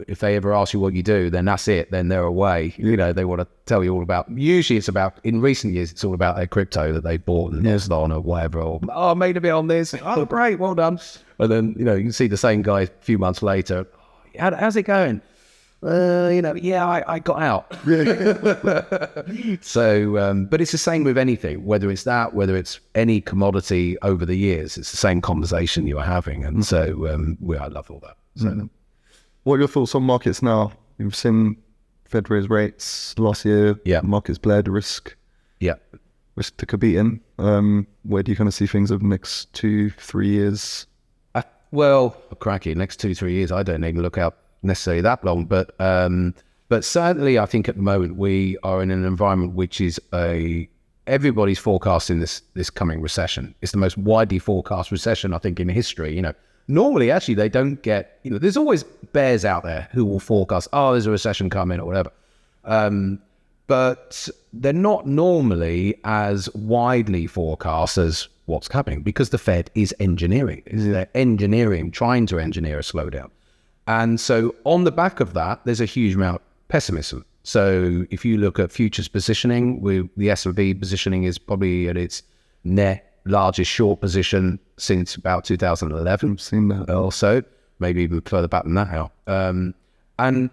if they ever ask you what you do, then that's it. Then they're away. You know, they want to tell you all about, usually it's about, in recent years, it's all about their crypto that they bought and lost on or whatever. Or, oh, I made a bit on this. Oh, great. Well done. And then, you know, you can see the same guy a few months later. How's it going? You know, yeah, I got out. So, but it's the same with anything, whether it's that, whether it's any commodity over the years, it's the same conversation you are having. And so, I love all that. So, what are your thoughts on markets now? You've seen Fed raise rates last year. Yeah. Markets bled, risk to compete in. Where do you kind of see things over the next 2-3 years? Well, cracky, next 2-3 years, I don't even look out necessarily that long, but certainly I think at the moment we are in an environment which is everybody's forecasting this coming recession. It's the most widely forecast recession, I think, in history. You know, normally actually they don't get, you know, there's always bears out there who will forecast, oh, there's a recession coming or whatever. But they're not normally as widely forecast as what's happening because the Fed is engineering. They're trying to engineer a slowdown. And so on the back of that, there's a huge amount of pessimism. So if you look at futures positioning, the S&P positioning is probably at its net largest short position since about 2011. I've seen that. Or so, maybe even further back than that now. And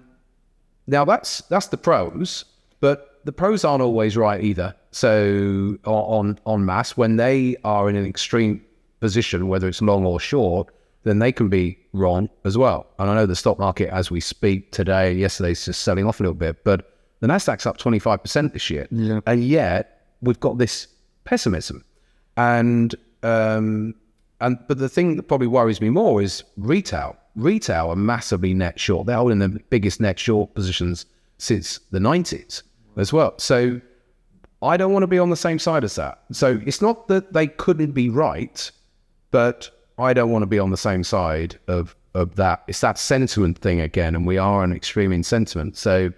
now that's the pros, but the pros aren't always right either. So on mass, when they are in an extreme position, whether it's long or short, then they can be wrong as well. And I know the stock market, as we speak today, yesterday's just selling off a little bit, but the Nasdaq's up 25% this year. Yeah. And yet we've got this pessimism. But the thing that probably worries me more is retail. Retail are massively net short. They're holding the biggest net short positions since the 90s as well. So I don't want to be on the same side as that. So it's not that they couldn't be right, but I don't want to be on the same side of that. It's that sentiment thing again, and we are an extreme in sentiment. So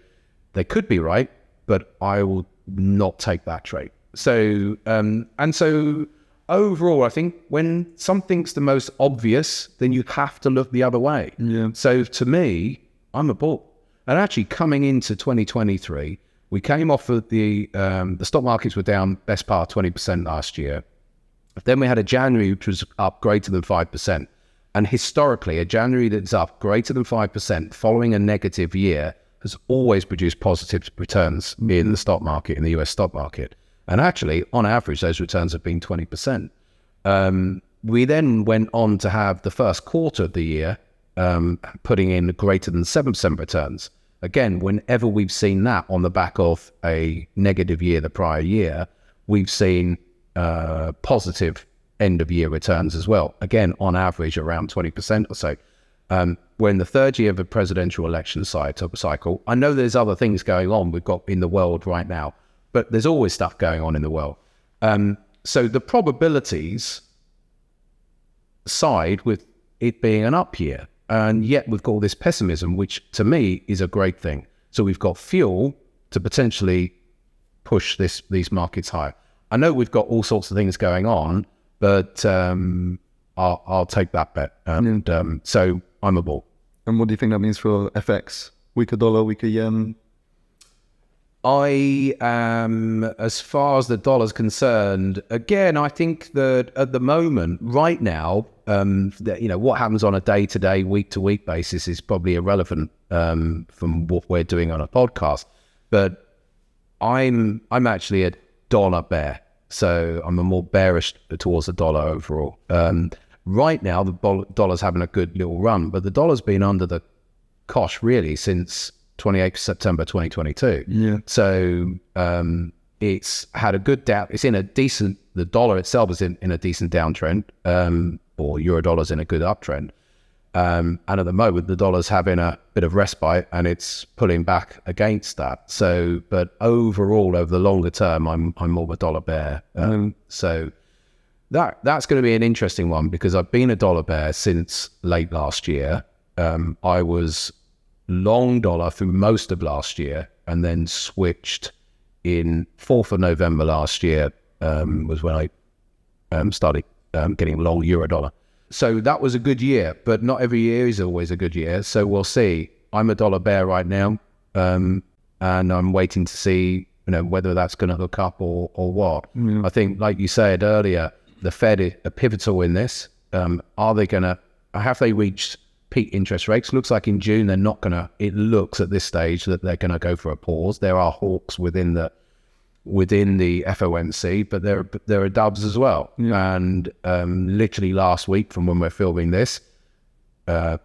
they could be right, but I will not take that trade. So, and so overall, I think when something's the most obvious, then you have to look the other way. Yeah. So to me, I'm a bull. And actually coming into 2023, we came off of the stock markets were down best part of 20% last year. Then we had a January which was up greater than 5%. And historically, a January that's up greater than 5% following a negative year has always produced positive returns in the stock market, in the US stock market. And actually, on average, those returns have been 20%. We then went on to have the first quarter of the year putting in greater than 7% returns. Again, whenever we've seen that on the back of a negative year the prior year, we've seen positive end of year returns as well. Again, on average, around 20% or so. We're in the third year of a presidential election cycle. I know there's other things going on we've got in the world right now, but there's always stuff going on in the world. So the probabilities side with it being an up year, and yet we've got all this pessimism, which to me is a great thing. So we've got fuel to potentially push these markets higher. I know we've got all sorts of things going on, but I'll take that bet. So I'm a bull. And what do you think that means for FX? Weaker dollar, weaker yen? I am, as far as the dollar's concerned, again, I think that at the moment, right now, what happens on a day-to-day, week-to-week basis is probably irrelevant from what we're doing on a podcast. But I'm actually a dollar bear, so I'm a more bearish towards the dollar overall. Right now, the dollar's having a good little run, but the dollar's been under the cosh really since 28th September 2022. Yeah. So it's had a good down. It's in a decent. The dollar itself is in a decent downtrend, or euro dollar's in a good uptrend. And at the moment, the dollar's having a bit of respite, and it's pulling back against that. So, but overall, over the longer term, I'm more of a dollar bear. So that's going to be an interesting one because I've been a dollar bear since late last year. I was long dollar through most of last year, and then switched in 4th of November last year was when I started getting long euro dollar. So that was a good year, but not every year is always a good year. So we'll see. I'm a dollar bear right now, and I'm waiting to see, whether that's going to hook up or what. Yeah. I think, like you said earlier, the Fed are pivotal in this. Have they reached peak interest rates? Looks like in June they're not going to. It looks at this stage that they're going to go for a pause. There are hawks within the FOMC, but there are doves as well. Yeah. And literally last week, from when we're filming this,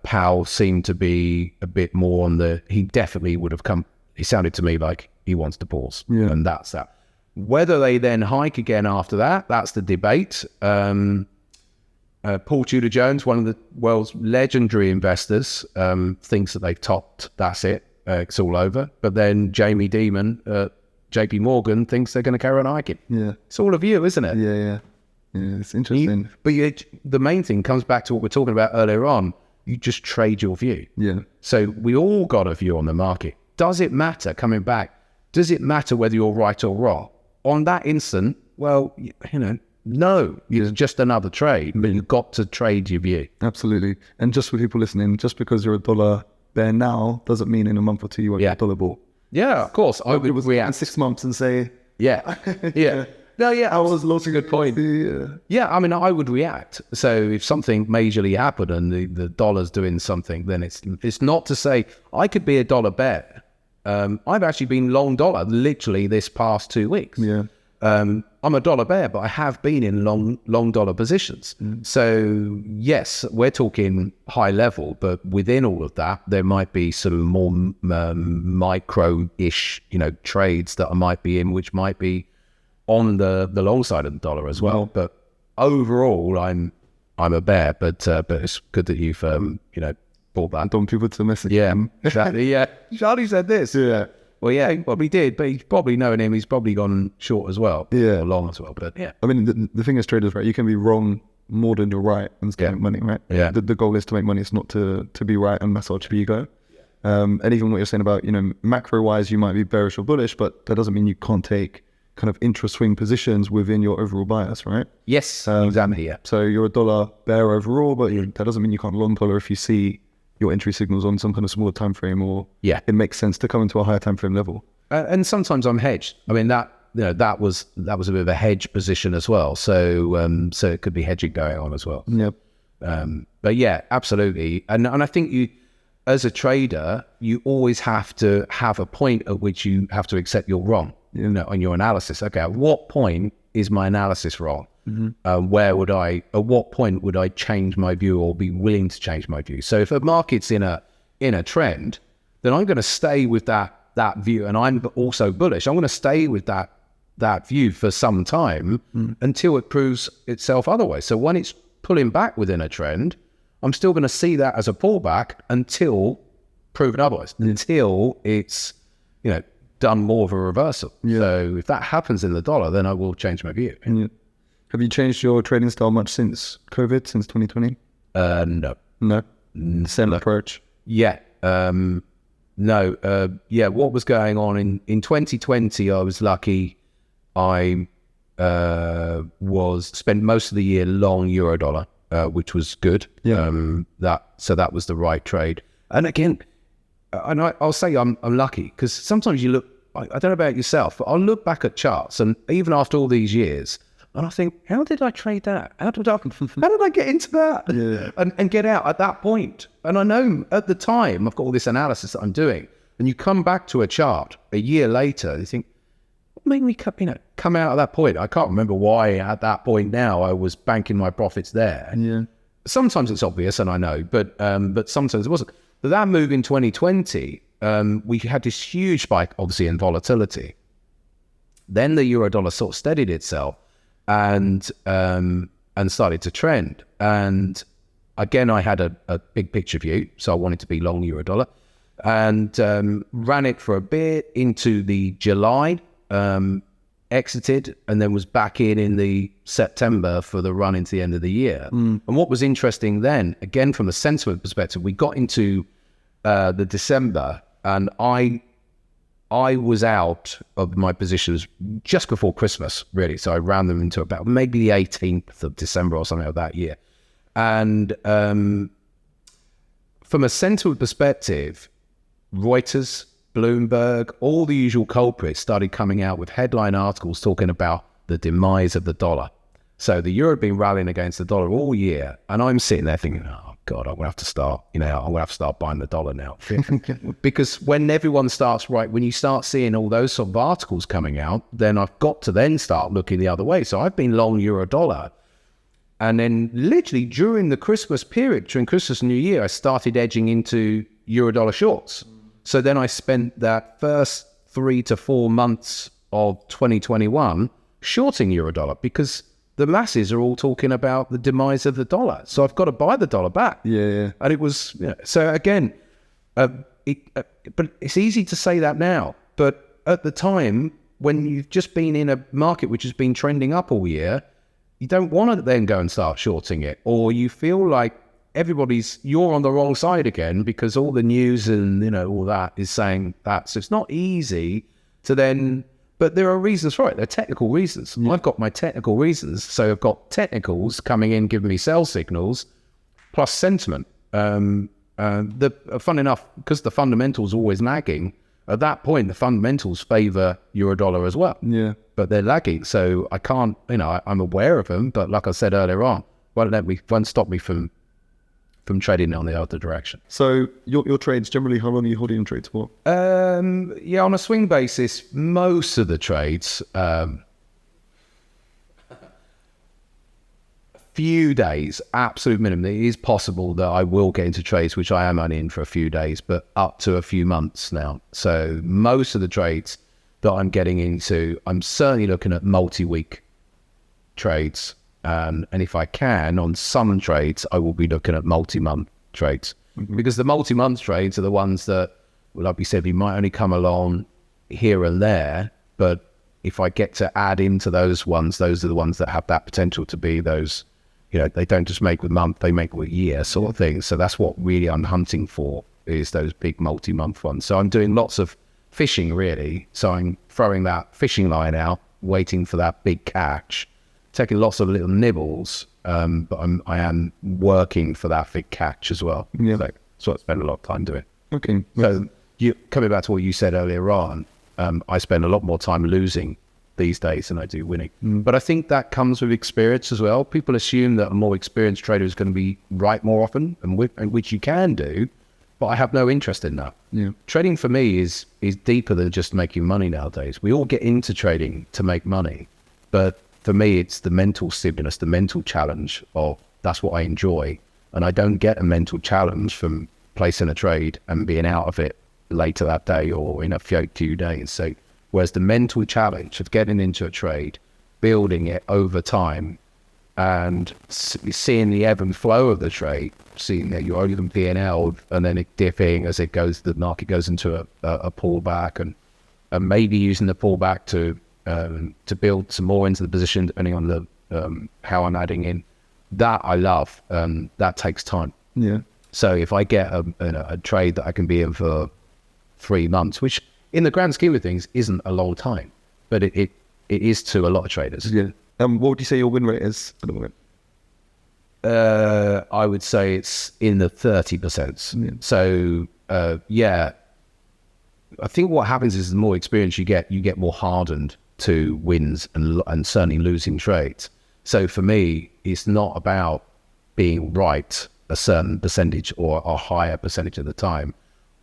Powell seemed to be a bit more on the. He definitely would have come. He sounded to me like he wants to pause, and that's that. Whether they then hike again after that, that's the debate. Paul Tudor Jones, one of the world's legendary investors, thinks that they've topped. That's it. It's all over. But then Jamie Dimon, JP Morgan, thinks they're going to carry on hiking. Yeah, it's all of you, isn't it? Yeah. It's interesting. The main thing comes back to what we're talking about earlier on. You just trade your view. Yeah. So we all got a view on the market. Does it matter, coming back, does it matter whether you're right or wrong? On that instant, well, no, it's just another trade, but you've got to trade your view. Absolutely. And just for people listening, just because you're a dollar bear now doesn't mean in a month or two you won't be a dollar bull. Yeah, of course. I would react in 6 months and say, yeah. No, yeah, I was lost. A good point. Yeah, I mean, I would react. So if something majorly happened and the dollar's doing something, then it's not to say I could be a dollar bear. I've actually been long dollar literally this past 2 weeks. Yeah. I'm a dollar bear, but I have been in long dollar positions. So yes, we're talking high level, but within all of that, there might be some more micro-ish, trades that I might be in, which might be on the long side of the dollar as well. But overall, I'm a bear. But it's good that you've brought that. Don't people to message. Yeah, exactly. Yeah, Charlie said this. Yeah. Well, yeah, he probably did, but he's probably knowing him. He's probably gone short as well. Yeah, or long as well. But yeah, I mean, the thing is, traders, right? You can be wrong more than you're right and still make money, right? Yeah. The goal is to make money. It's not to be right and massage your ego. And even what you're saying about, macro wise, you might be bearish or bullish, but that doesn't mean you can't take kind of intra swing positions within your overall bias, right? Yes, exactly. Yeah. So you're a dollar bear overall, but that doesn't mean you can't long dollar if you see your entry signals on some kind of smaller time frame, or it makes sense to come into a higher time frame level. And sometimes I'm hedged. I mean, that was a bit of a hedge position as well. So so it could be hedging going on as well. Yep. But yeah, absolutely. And I think you, as a trader, you always have to have a point at which you have to accept you're wrong. On your analysis. Okay, at what point is my analysis wrong? Mm-hmm. At what point would I change my view or be willing to change my view? So if a market's in a trend, then I'm going to stay with that view, and I'm also bullish. I'm going to stay with that view for some time until it proves itself otherwise. So when it's pulling back within a trend, I'm still going to see that as a pullback until proven otherwise, until it's done more of a reversal. Yeah. So if that happens in the dollar, then I will change my view. Yeah. Have you changed your trading style much since COVID, since 2020? No. Same approach? Yeah. No. What was going on in 2020, I was lucky. I spent most of the year long euro dollar, which was good. Yeah. That was the right trade. And again, and I'll say I'm lucky, because sometimes you look, I don't know about yourself, but I'll look back at charts, and even after all these years, and I think, how did I trade that? How did I get into that? Yeah. And get out at that point? And I know at the time, I've got all this analysis that I'm doing, and you come back to a chart a year later, you think, what made me come out at that point? I can't remember why at that point now I was banking my profits there. Yeah. Sometimes it's obvious, and I know, but sometimes it wasn't. But that move in 2020, we had this huge spike, obviously, in volatility. Then the euro dollar sort of steadied itself and started to trend. And again, I had a big picture view, so I wanted to be long euro dollar, and ran it for a bit into the July, exited, and then was back in the September for the run into the end of the year. And what was interesting then, again, from a sentiment perspective, we got into the December, and I was out of my positions just before Christmas, really. So I ran them into about maybe the 18th of December or something of that year. And from a sentiment perspective, Reuters, Bloomberg, all the usual culprits started coming out with headline articles talking about the demise of the dollar. So the euro had been rallying against the dollar all year, and I'm sitting there thinking, oh God, I'm gonna have to start, I'm gonna have to start buying the dollar now. Because when everyone starts, when you start seeing all those sort of articles coming out, then I've got to then start looking the other way. So I've been long euro dollar. And then literally during the Christmas period, during Christmas and New Year, I started edging into euro dollar shorts. So then I spent that first 3 to 4 months of 2021 shorting euro dollar because the masses are all talking about the demise of the dollar. So I've got to buy the dollar back. Yeah. And it was, so again, but it's easy to say that now. But at the time, when you've just been in a market which has been trending up all year, you don't want to then go and start shorting it, or you feel like you're on the wrong side again because all the news and, all that is saying that. So it's not easy to then, but there are reasons for it. There are technical reasons. Yeah. I've got my technical reasons. So I've got technicals coming in, giving me sell signals, plus sentiment. Fun enough, because the fundamentals are always lagging, at that point, the fundamentals favor euro dollar as well. Yeah. But they're lagging. So I can't, I'm aware of them, but like I said earlier on, won't stop me from trading on the other direction. So your trades, generally, how long are you holding trades for? On a swing basis, most of the trades, few days, absolute minimum. It is possible that I will get into trades, which I am only in for a few days, but up to a few months now. So most of the trades that I'm getting into, I'm certainly looking at multi-week trades. And if I can, on some trades, I will be looking at multi-month trades. Mm-hmm. Because the multi-month trades are the ones that, like we said, we might only come along here and there, but if I get to add into those ones, those are the ones that have that potential to be those, they don't just make with month, they make with year sort of thing. So that's what really I'm hunting for, is those big multi-month ones. So I'm doing lots of fishing, really. So I'm throwing that fishing line out, waiting for that big catch, taking lots of little nibbles, but I am working for that big catch as well. Yeah. So I spend a lot of time doing. Okay. So coming back to what you said earlier on, I spend a lot more time losing these days than I do winning. But I think that comes with experience as well. People assume that a more experienced trader is going to be right more often, and which you can do, but I have no interest in that. Yeah. Trading for me is deeper than just making money nowadays. We all get into trading to make money, but for me, it's the mental stimulus, the mental challenge of that's what I enjoy. And I don't get a mental challenge from placing a trade and being out of it later that day or in a few days. So whereas the mental challenge of getting into a trade, building it over time, and seeing the ebb and flow of the trade, seeing that you're only P&L and then it dipping as it goes, the market goes into a pullback, and maybe using the pullback to build some more into the position, depending on the how I'm adding in. That I love. That takes time. Yeah. So if I get a trade that I can be in for 3 months, which in the grand scheme of things isn't a long time, but it is to a lot of traders. Yeah. What would you say your win rate is at the moment? I would say it's in the 30%. Yeah. So I think what happens is the more experience you get more hardened to wins and certainly losing trades. So for me, it's not about being right a certain percentage or a higher percentage of the time.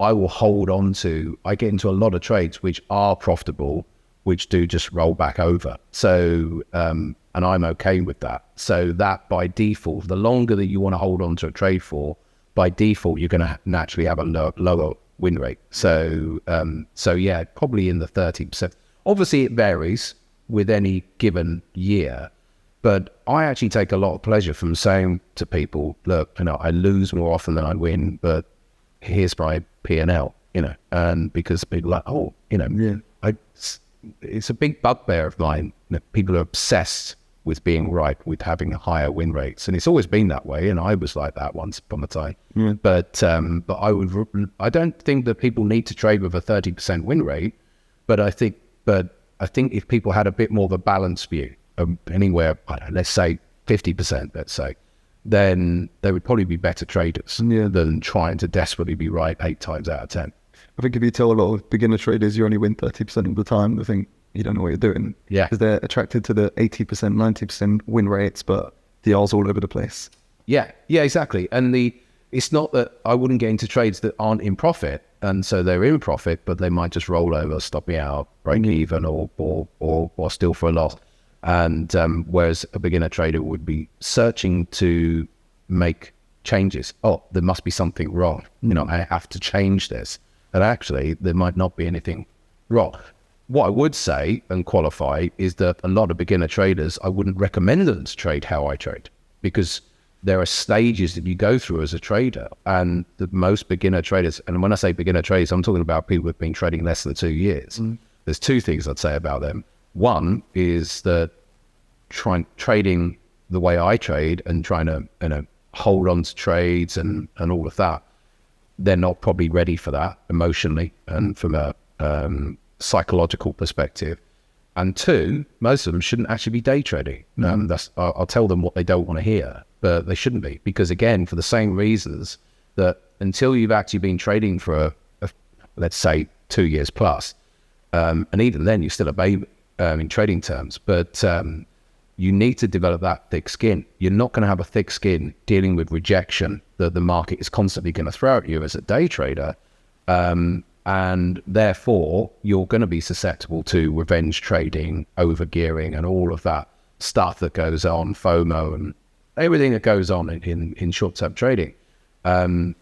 I will hold on to, I get into a lot of trades which are profitable, which do just roll back over. So, and I'm okay with that. So that by default, the longer that you want to hold on to a trade for, by default, you're going to naturally have a lower win rate. So yeah, probably in the 30%. Obviously it varies with any given year, but I actually take a lot of pleasure from saying to people, look, I lose more often than I win, but here's my P&L, and because people are like, yeah, it's a big bugbear of mine. People are obsessed with being right, with having higher win rates, and it's always been that way. And I was like that once upon a time. Yeah. But I don't think that people need to trade with a 30% win rate. But I think if people had a bit more of a balanced view, anywhere, let's say 50%, let's say, then they would probably be better traders than trying to desperately be right 8 times out of 10. I think if you tell a lot of beginner traders you only win 30% of the time, they think you don't know what you're doing. Yeah. Because they're attracted to the 80%, 90% win rates, but the R's all over the place. Yeah, exactly. And it's not that I wouldn't get into trades that aren't in profit, and so they're in profit, but they might just roll over, stop me out, break even, or still for a loss. And whereas a beginner trader would be searching to make changes. Oh, there must be something wrong. I have to change this. And actually, there might not be anything wrong. What I would say and qualify is that a lot of beginner traders, I wouldn't recommend them to trade how I trade, because there are stages that you go through as a trader, and the most beginner traders, and when I say beginner traders, I'm talking about people who've been trading less than 2 years. There's 2 things I'd say about them. One is that trading the way I trade and trying to hold on to trades and all of that, they're not probably ready for that emotionally and from a psychological perspective. And 2, most of them shouldn't actually be day trading. I'll tell them what they don't want to hear, but they shouldn't be, because again, for the same reasons that until you've actually been trading for let's say 2 years plus, and even then you're still a baby in trading terms, but you need to develop that thick skin. You're not going to have a thick skin dealing with rejection that the market is constantly going to throw at you as a day trader. And therefore, you're going to be susceptible to revenge trading, over-gearing, and all of that stuff that goes on, FOMO, and everything that goes on in short-term trading. And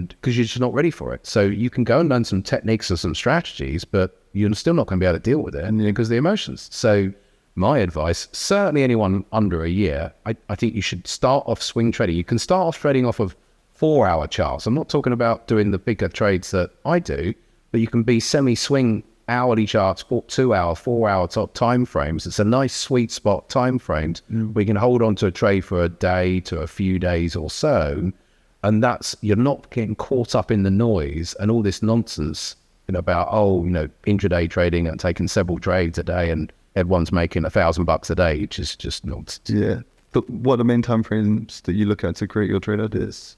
because you're just not ready for it. So you can go and learn some techniques or some strategies, but you're still not going to be able to deal with it because of the emotions. So my advice, certainly anyone under a year, I think you should start off swing trading. You can start off trading off of 4-hour charts. I'm not talking about doing the bigger trades that I do, but you can be semi-swing hourly charts, 2-hour, 4-hour top time frames. It's a nice sweet spot time frames where you can hold on to a trade for a day to a few days or so. And you're not getting caught up in the noise and all this nonsense about, intraday trading and taking several trades a day and everyone's making $1,000 a day, which is just nonsense. Yeah. But what are the main time frames that you look at to create your trade ideas?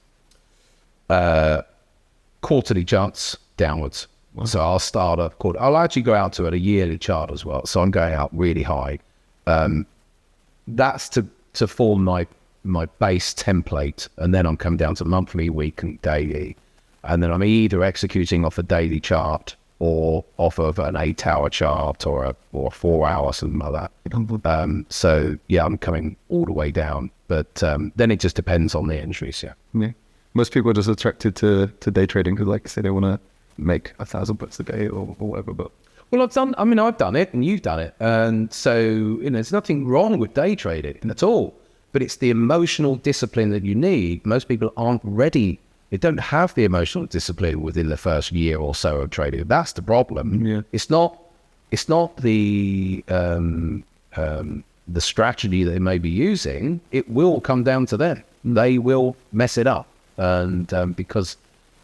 Quarterly charts downwards. Wow. So I'll start I'll actually go out to a yearly chart as well. So I'm going out really high. That's to form my base template, and then I'm coming down to monthly, week, and daily, and then I'm either executing off a daily chart or off of an 8-hour chart or a 4-hour, something like that. So yeah, I'm coming all the way down, but then it just depends on the entries. Yeah. Most people are just attracted to day trading because, like I say, they want to make $1,000 a day or whatever. But well, I've done it, and you've done it, and so there's nothing wrong with day trading at all. But it's the emotional discipline that you need. Most people aren't ready. They don't have the emotional discipline within the first year or so of trading. That's the problem. Yeah. It's not the strategy they may be using. It will come down to them. They will mess it up, and because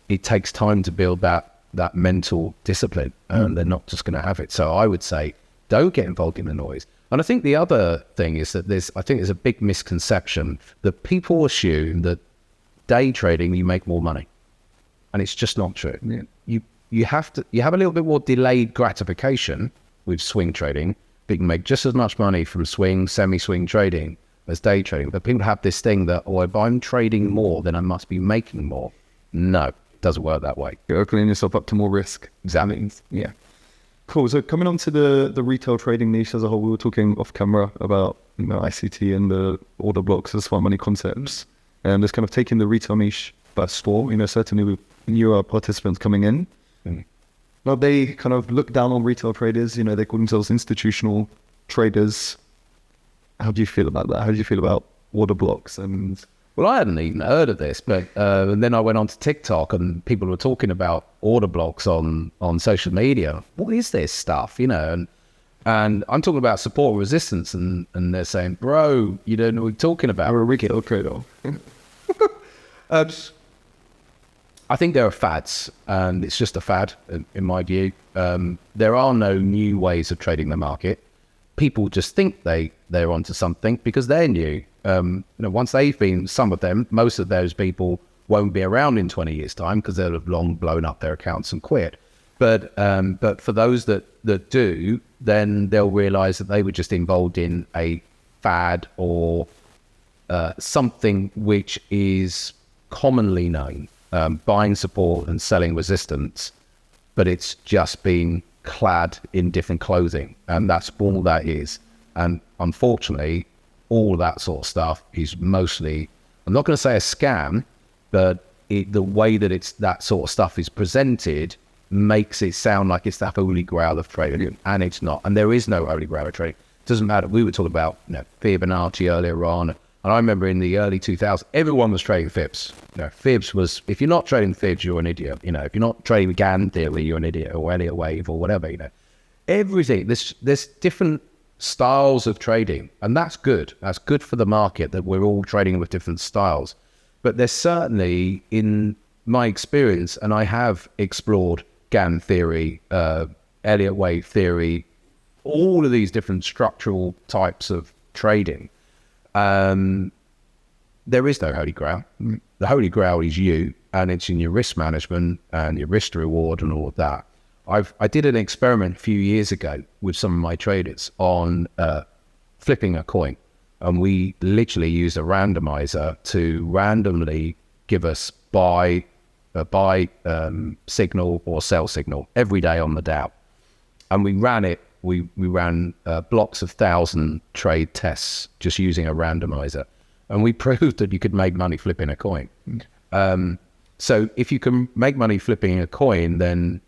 it takes time to build that mental discipline, and they're not just going to have it. So I would say, don't get involved in the noise. And I think the other thing is that there's a big misconception that people assume that day trading you make more money, and it's just not true. Yeah. You have a little bit more delayed gratification with swing trading, but you can make just as much money from semi-swing trading as day trading. But people have this thing that, if I'm trading more, then I must be making more. No, it doesn't work that way. You're opening yourself up to more risk. Exactly. Yeah. Cool. So coming on to the retail trading niche as a whole, we were talking off camera about ICT and the order blocks as smart money concepts, and just kind of taking the retail niche by storm. Certainly with newer participants coming in, now they kind of look down on retail traders. They call themselves institutional traders. How do you feel about that? How do you feel about order blocks? And well, I hadn't even heard of this, but and then I went on to TikTok and people were talking about order blocks on social media. What is this stuff, And I'm talking about support and resistance, and they're saying, bro, you don't know what we're talking about. We're a retail trader. I think there are fads, and it's just a fad, in my view. There are no new ways of trading the market. People just think they're onto something because they're new. once they've been, some of them, most of those people won't be around in 20 years' time because they'll have long blown up their accounts and quit. But for those that do, then they'll realize that they were just involved in a fad or something which is commonly known, buying support and selling resistance, but it's just been clad in different clothing, and that's all that is. And unfortunately, all that sort of stuff is mostly, I'm not going to say a scam, but the way that that sort of stuff is presented makes it sound like it's the holy grail of trading, and it's not. And there is no holy grail of trading. It doesn't matter. We were talking about Fibonacci earlier on, and I remember in the early 2000s, everyone was trading fibs. Fibs was, if you're not trading fibs, you're an idiot. If you're not trading Gann theory, you're an idiot, or Elliott wave, or whatever. Everything. There's different styles of trading, and that's good. That's good for the market that we're all trading with different styles. But there's certainly, in my experience, and I have explored Gann theory, Elliott wave theory, all of these different structural types of trading. There is no holy grail. The holy grail is you, and it's in your risk management and your risk to reward and all of that. I did an experiment a few years ago with some of my traders on flipping a coin, and we literally used a randomizer to randomly give us buy signal or sell signal every day on the Dow, and we ran it. We ran blocks of 1,000 trade tests just using a randomizer, and we proved that you could make money flipping a coin. So if you can make money flipping a coin, then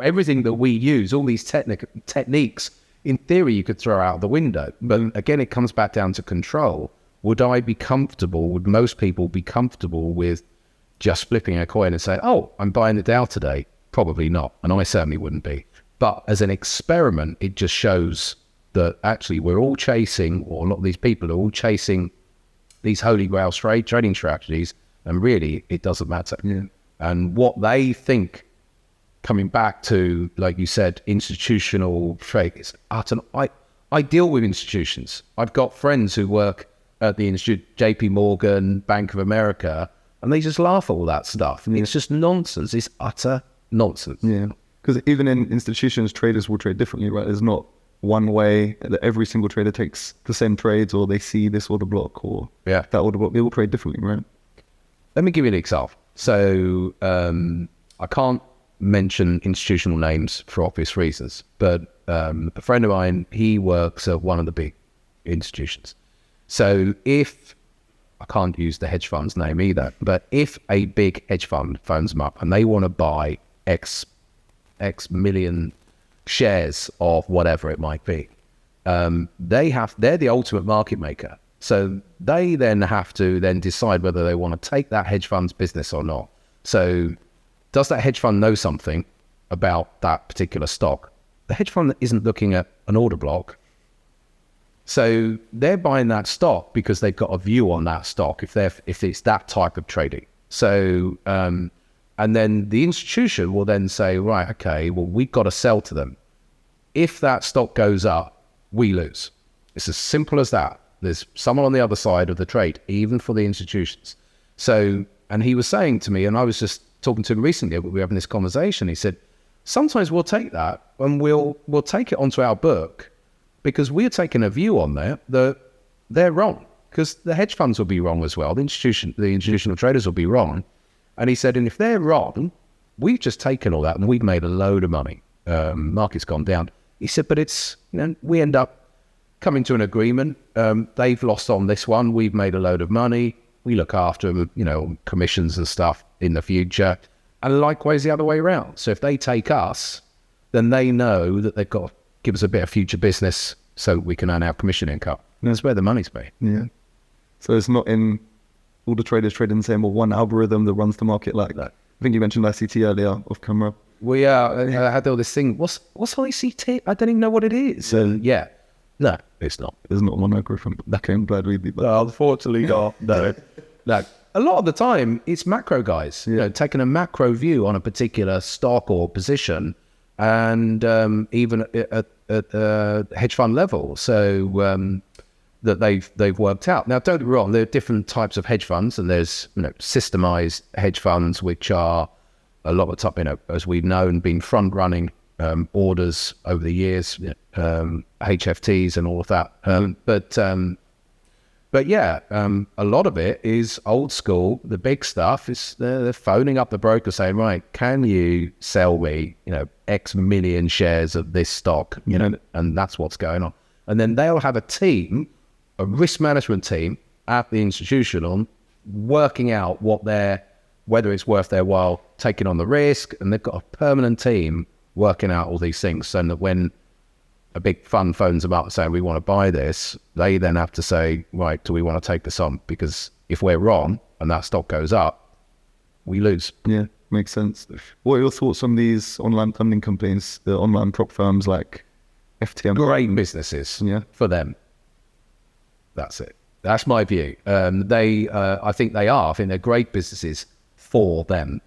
everything that we use, all these techniques, in theory, you could throw out the window. But again, it comes back down to control. Would I be comfortable? Would most people be comfortable with just flipping a coin and say, "Oh, I'm buying the Dow today"? Probably not, and I certainly wouldn't be. But as an experiment, it just shows that actually we're all chasing, or a lot of these people are all chasing these holy grail trading strategies, and really it doesn't matter. Yeah. And what they think, coming back to, like you said, institutional trade, is utter. I deal with institutions. I've got friends who work at the institute, JP Morgan, Bank of America, and they just laugh at all that stuff. I mean, it's just nonsense. It's utter nonsense. Yeah. Because even in institutions, traders will trade differently, right? There's not one way that every single trader takes the same trades, or they see this order block or that order block. They all trade differently, right? Let me give you an example. So I can't mention institutional names for obvious reasons, but a friend of mine, he works at one of the big institutions. So if, I can't use the hedge fund's name either, but if a big hedge fund phones them up and they want to buy X million shares of whatever it might be, they're the ultimate market maker. So they then have to then decide whether they want to take that hedge fund's business or not. So does that hedge fund know something about that particular stock? The hedge fund isn't looking at an order block. So they're buying that stock because they've got a view on that stock if it's that type of trading. So and then the institution will then say, right, okay, well, we've got to sell to them. If that stock goes up, we lose. It's as simple as that. There's someone on the other side of the trade, even for the institutions. So, and he was saying to me, and I was just talking to him recently, we were having this conversation. He said, sometimes we'll take that and we'll take it onto our book because we're taking a view on there that they're wrong, because the hedge funds will be wrong as well. The institutional traders will be wrong. And he said, and if they're wrong, we've just taken all that and we've made a load of money. Market's gone down. He said, but it's, we end up coming to an agreement. They've lost on this one. We've made a load of money. We look after them, commissions and stuff in the future. And likewise the other way around. So if they take us, then they know that they've got to give us a bit of future business so we can earn our commission income. And that's where the money's made. Yeah. So it's not in all the traders trading the same or one algorithm that runs the market like that. I think you mentioned ICT earlier off camera. We I had all this thing. What's ICT? I don't even know what it is. Yeah. No, it's not. There's not one algorithm. Okay, I'm glad we did that. No, unfortunately not. No. A lot of the time, it's macro guys, taking a macro view on a particular stock or position, and even at hedge fund level. So that they've worked out. Now, don't get me wrong, there are different types of hedge funds, and there's systemized hedge funds, which are a lot of the time, as we've known, been front running orders over the years, HFTs and all of that. But yeah, a lot of it is old school. The big stuff is they're phoning up the broker saying, right, can you sell me, X million shares of this stock, and that's what's going on. And then they'll have a team, a risk management team at the institution on working out whether it's worth their while taking on the risk. And they've got a permanent team working out all these things, so that when a big fund phones them up saying we want to buy this, they then have to say, right, do we want to take this on? Because if we're wrong and that stock goes up, we lose. Yeah, makes sense. What are your thoughts on these online funding companies, the online prop firms like FTM? Great businesses for them. That's it. That's my view. I think they're great businesses for them.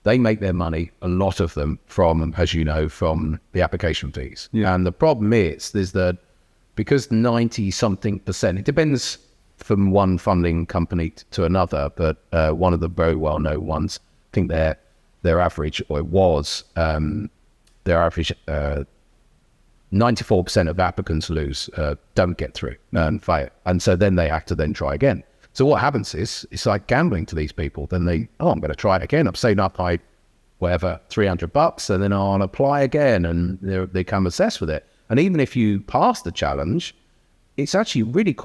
They make their money, a lot of them, from, as you know, from the application fees. Yeah. And the problem is that because 90-something%, it depends from one funding company to another, but one of the very well-known ones, I think their average, or it was, their average, 94% of applicants lose, don't get through and fail. And so then they have to then try again. So what happens is, it's like gambling to these people. Then I'm going to try it again. I'm saving up my, whatever, $300, and then I'll apply again, and they become obsessed with it. And even if you pass the challenge, it's actually really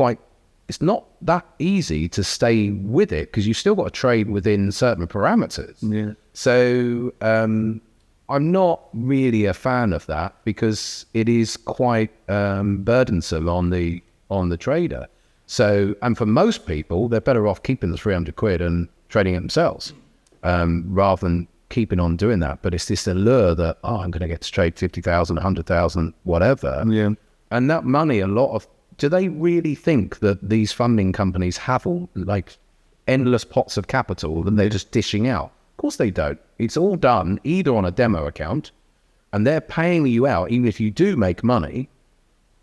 it's not that easy to stay with it, because you've still got to trade within certain parameters. Yeah. So I'm not really a fan of that, because it is quite burdensome on the trader. So, and for most people, they're better off keeping the 300 quid and trading it themselves, rather than keeping on doing that. But it's this allure that, I'm going to get to trade 50,000, 100,000, whatever. Yeah. And that money, do they really think that these funding companies have endless pots of capital that they're just dishing out? Of course they don't. It's all done either on a demo account, and they're paying you out. Even if you do make money,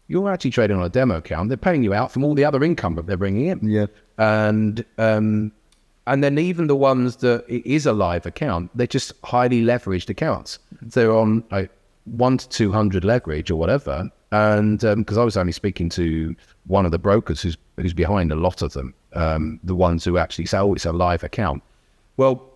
you're actually trading on a demo account. They're paying you out from all the other income that they're bringing in. Yeah. And then even the ones that it is a live account, they're just highly leveraged accounts. They're on 1 to 200 leverage or whatever. And because I was only speaking to one of the brokers who's behind a lot of them, the ones who actually say, it's a live account. Well,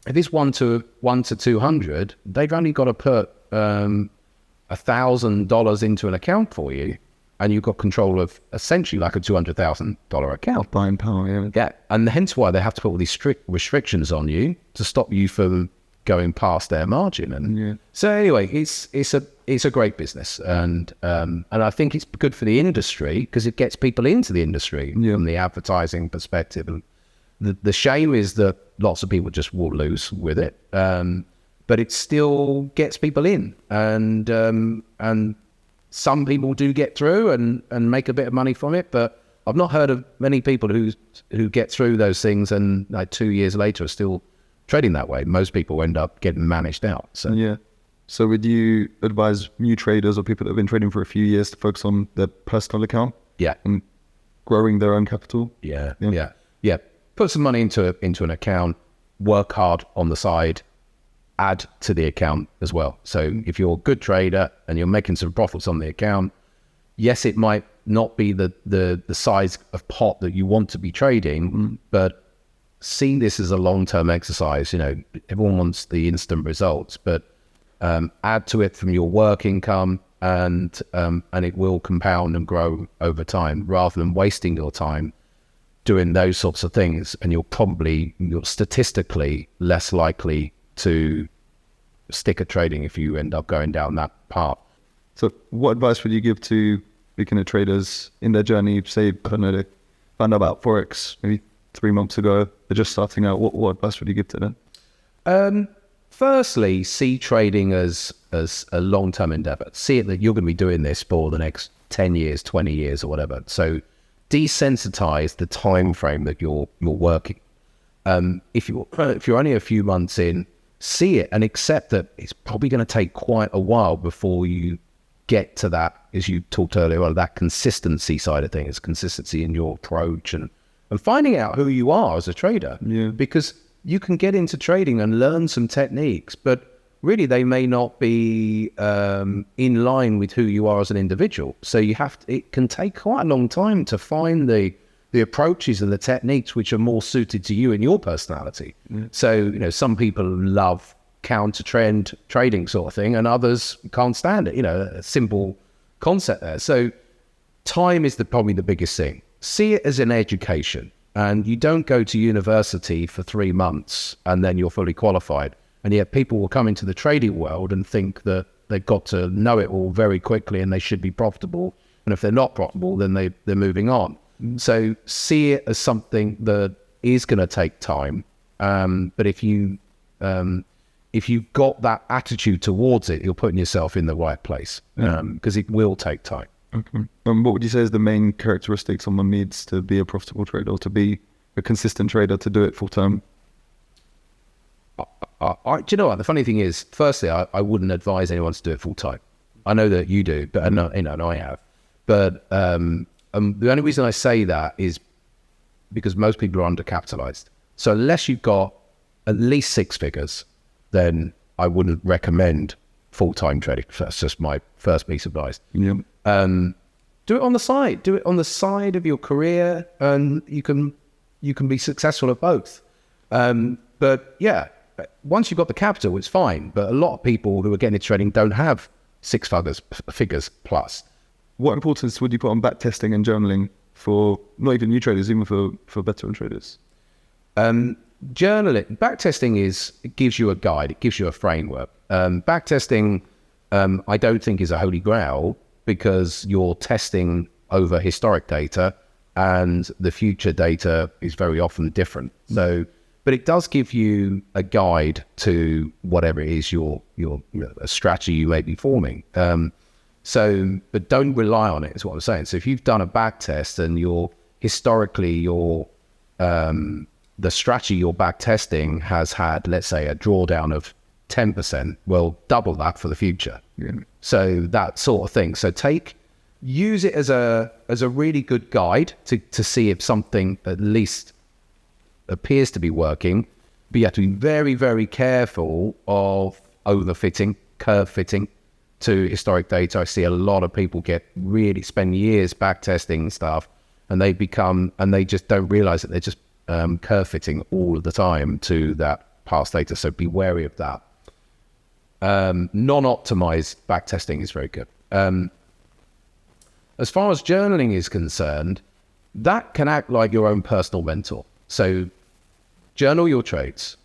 if it's 1 to 200, they've only got to put $1,000 into an account for you, and you've got control of essentially like a $200,000 account. Buying power, yeah. Yeah, and hence why they have to put all these strict restrictions on you to stop you from going past their margin. And so anyway, it's a great business, and I think it's good for the industry, because it gets people into the industry from the advertising perspective. And the shame is that lots of people just will lose with it. But it still gets people in, and some people do get through and make a bit of money from it. But I've not heard of many people who get through those things and 2 years later are still trading that way. Most people end up getting managed out. So yeah. So would you advise new traders or people that have been trading for a few years to focus on their personal account? Yeah. And growing their own capital? Yeah. Put some money into an account, work hard on the side, add to the account as well. So if you're a good trader and you're making some profits on the account, yes, it might not be the size of pot that you want to be trading, but see this as a long-term exercise. Everyone wants the instant results, but add to it from your work income, and it will compound and grow over time, rather than wasting your time doing those sorts of things. And you're statistically less likely to stick at trading if you end up going down that path. So what advice would you give to beginner traders in their journey? Say, I don't know, they found out about Forex maybe 3 months ago, they're just starting out. What advice would you give to them? Firstly, see trading as a long-term endeavor. See it that you're going to be doing this for the next 10 years, 20 years or whatever. So desensitize the time frame that you're working. If you're only a few months in, see it and accept that it's probably going to take quite a while before you get to that, as you talked earlier on, that consistency side of things, consistency in your approach and finding out who you are as a trader. Yeah. Because you can get into trading and learn some techniques, but really they may not be in line with who you are as an individual. So it can take quite a long time to find the approaches and the techniques which are more suited to you and your personality. Yeah. So, some people love counter trend trading sort of thing, and others can't stand it. A simple concept there. So time is probably the biggest thing. See it as an education, and you don't go to university for 3 months and then you're fully qualified. And yet people will come into the trading world and think that they've got to know it all very quickly and they should be profitable. And if they're not profitable, then they're moving on. So see it as something that is going to take time. But if you've got that attitude towards it, you're putting yourself in the right place, because it will take time. Okay. What would you say is the main characteristic someone needs to be a profitable trader, or to be a consistent trader, to do it full time? Do you know what? The funny thing is, firstly, I wouldn't advise anyone to do it full time. I know that you do, but and I have. But the only reason I say that is because most people are undercapitalized. So unless you've got at least 6 figures, then I wouldn't recommend full-time trading. That's just my first piece of advice. Yeah. Do it on the side. Do it on the side of your career, and you can be successful at both. But yeah, once you've got the capital, it's fine. But a lot of people who are getting into trading don't have 6 figures plus. What importance would you put on back testing and journaling for not even new traders, even for veteran traders? Journaling, backtesting it gives you a guide, it gives you a framework. Backtesting, I don't think is a holy grail, because you're testing over historic data and the future data is very often different. So, but it does give you a guide to whatever it is your a strategy you may be forming. But don't rely on it, is what I'm saying. So if you've done a back test and the strategy you're back testing has had, let's say, a drawdown of 10%, well, double that for the future. Yeah. So that sort of thing. So use it as a really good guide to see if something at least appears to be working. But you have to be very, very careful of overfitting, curve fitting to historic data. I see a lot of people spend years back testing stuff, and they just don't realize that they're just curve fitting all of the time to that past data. So be wary of that. Non-optimized backtesting is very good. As far as journaling is concerned, that can act like your own personal mentor. So journal your trades,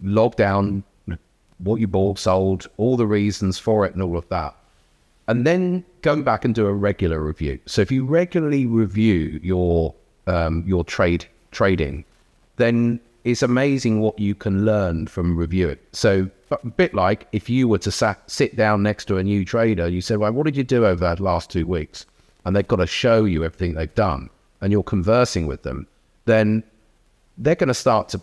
log down what you bought, sold, all the reasons for it and all of that. And then go back and do a regular review. So if you regularly review your trading, then it's amazing what you can learn from reviewing. So a bit like if you were to sit down next to a new trader, you said, well, what did you do over that last 2 weeks? And they've got to show you everything they've done, and you're conversing with them, then they're going to start to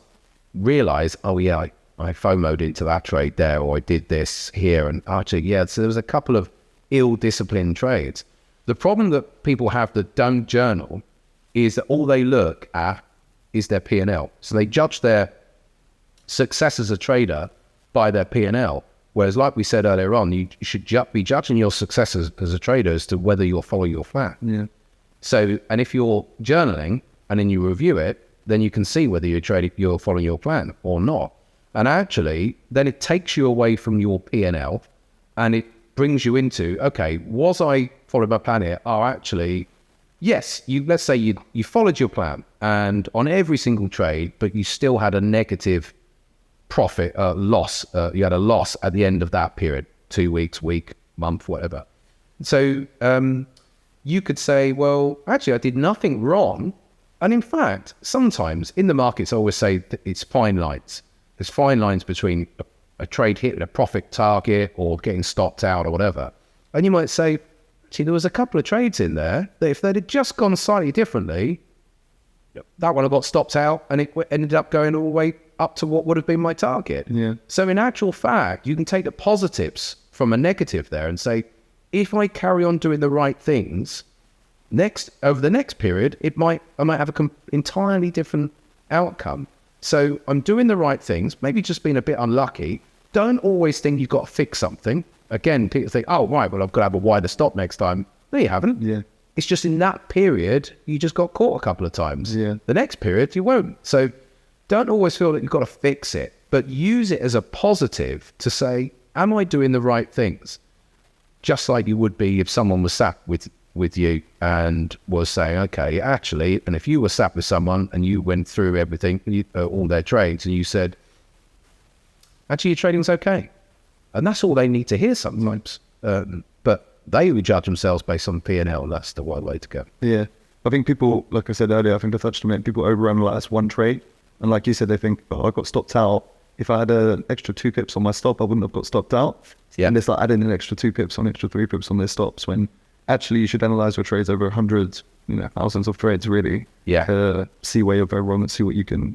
realize, oh yeah, I FOMO'd into that trade there, or I did this here. And actually, yeah, so there was a couple of ill-disciplined trades. The problem that people have that don't journal is that all they look at is their P&L. So they judge their success as a trader by their P&L. Whereas, like we said earlier on, you should be judging your success as a trader as to whether you're following your plan. Yeah. So, and if you're journaling and then you review it, then you can see whether you're following your plan or not. And actually, then it takes you away from your P&L, and it brings you into, okay, was I following my plan here? Oh, actually, yes, let's say you followed your plan, and on every single trade, but you still had a negative profit, loss. You had a loss at the end of that period, 2 weeks, week, month, whatever. So you could say, well, actually, I did nothing wrong. And in fact, sometimes in the markets, I always say that it's fine lines. There's fine lines between a trade hitting a profit target or getting stopped out or whatever. And you might say, actually, there was a couple of trades in there that if they'd have just gone slightly differently, that one got stopped out and it ended up going all the way up to what would have been my target. Yeah. So in actual fact, you can take the positives from a negative there and say, if I carry on doing the right things, over the next period, I might have an entirely different outcome. So I'm doing the right things, maybe just being a bit unlucky. Don't always think you've got to fix something. Again, people think, oh, right, well, I've got to have a wider stop next time. No, you haven't. Yeah. It's just in that period, you just got caught a couple of times. Yeah. The next period, you won't. So don't always feel that you've got to fix it, but use it as a positive to say, am I doing the right things? Just like you would be if someone was sat with you and was saying, okay, actually, and if you were sat with someone and you went through everything, all their trades, and you said, actually, your trading's okay. And that's all they need to hear sometimes. But they would judge themselves based on P&L, and that's the right way to go. Yeah. I think people, like I said earlier, I think I touched on it, people overanalyze one trade. And like you said, they think, oh, I got stopped out. If I had an extra 2 pips on my stop, I wouldn't have got stopped out. Yeah. And it's like adding an extra 2 pips on extra 3 pips on their stops, when actually you should analyze your trades over hundreds, thousands of trades, really. Yeah. See where you're going wrong and see what you can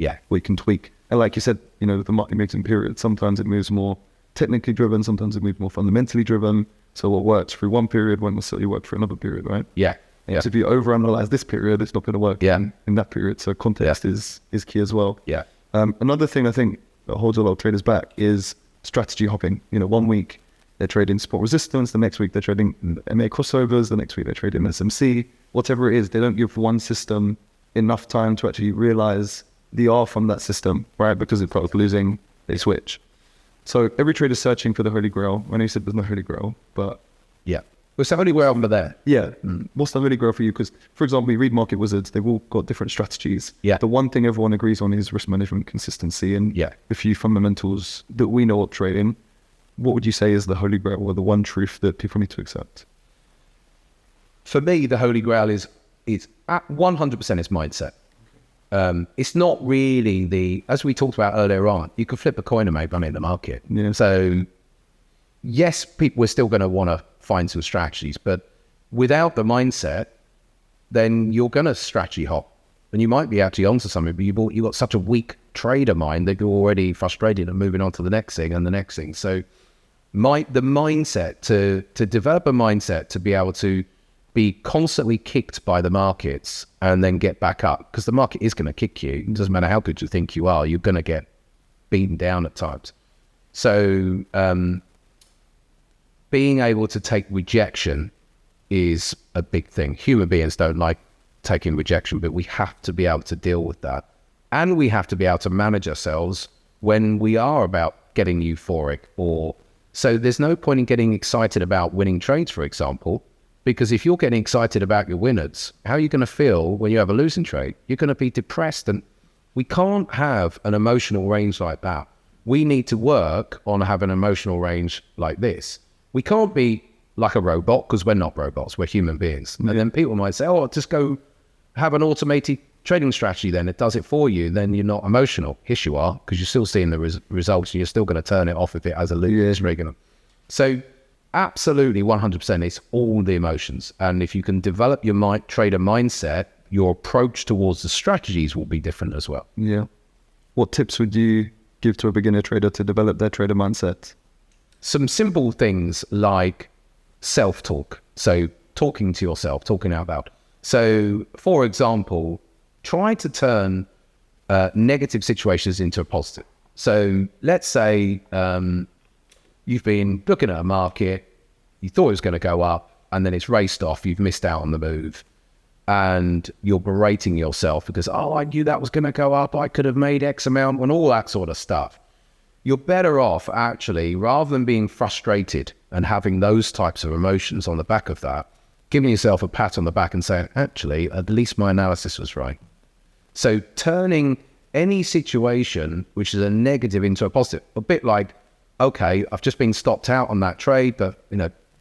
tweak. And like you said, the market making period, sometimes it moves more technically driven, sometimes it moves more fundamentally driven. So what works through one period won't necessarily work for another period, right? Yeah. So if you overanalyze this period, it's not going to work in that period. So context is key as well. Yeah. Another thing I think that holds a lot of traders back is strategy hopping. 1 week they're trading support resistance, the next week they're trading MA crossovers, the next week they're trading SMC, whatever it is. They don't give one system enough time to actually realize the R from that system, right? Because if it's losing, they switch. So every trader is searching for the Holy Grail. I know you said there's no Holy Grail, but what's the Holy Grail over there? Yeah. What's the Holy Grail for you? Because, for example, we read Market Wizards, they've all got different strategies. Yeah. The one thing everyone agrees on is risk management consistency and a few fundamentals that we know of trading. What would you say is the Holy Grail, or the one truth that people need to accept? For me, the Holy Grail is at 100% is mindset. It's not really as we talked about earlier on, you can flip a coin and make money in the market. Yeah. So yes, people are still going to want to find some strategies, but without the mindset, then you're going to strategy hop, and you might be actually onto something, but you've got such a weak trader mind that you're already frustrated and moving on to the next thing and the next thing. So the mindset, to develop a mindset to be able to be constantly kicked by the markets and then get back up, because the market is going to kick you. It doesn't matter how good you think you are, you're going to get beaten down at times. So being able to take rejection is a big thing. Human beings don't like taking rejection, but we have to be able to deal with that. And we have to be able to manage ourselves when we are about getting euphoric. So there's no point in getting excited about winning trades, for example, because if you're getting excited about your winners, how are you going to feel when you have a losing trade? You're going to be depressed, and we can't have an emotional range like that. We need to work on having an emotional range like this. We can't be like a robot, because we're not robots, we're human beings. And then people might say, oh, just go have an automated trading strategy then, it does it for you, then you're not emotional. Yes, you are, because you're still seeing the results, and you're still going to turn it off if it has a lose. So absolutely 100% it's all the emotions. And if you can develop your trader mindset, your approach towards the strategies will be different as well. Yeah. What tips would you give to a beginner trader to develop their trader mindset? Some simple things like self-talk. So talking to yourself, talking out loud. So for example, try to turn negative situations into a positive. So let's say you've been looking at a market, you thought it was going to go up, and then it's raced off, you've missed out on the move, and you're berating yourself because, oh, I knew that was going to go up, I could have made X amount, and all that sort of stuff. You're better off actually, rather than being frustrated and having those types of emotions on the back of that, giving yourself a pat on the back and saying, actually, at least my analysis was right. So turning any situation which is a negative into a positive, a bit like, okay, I've just been stopped out on that trade, but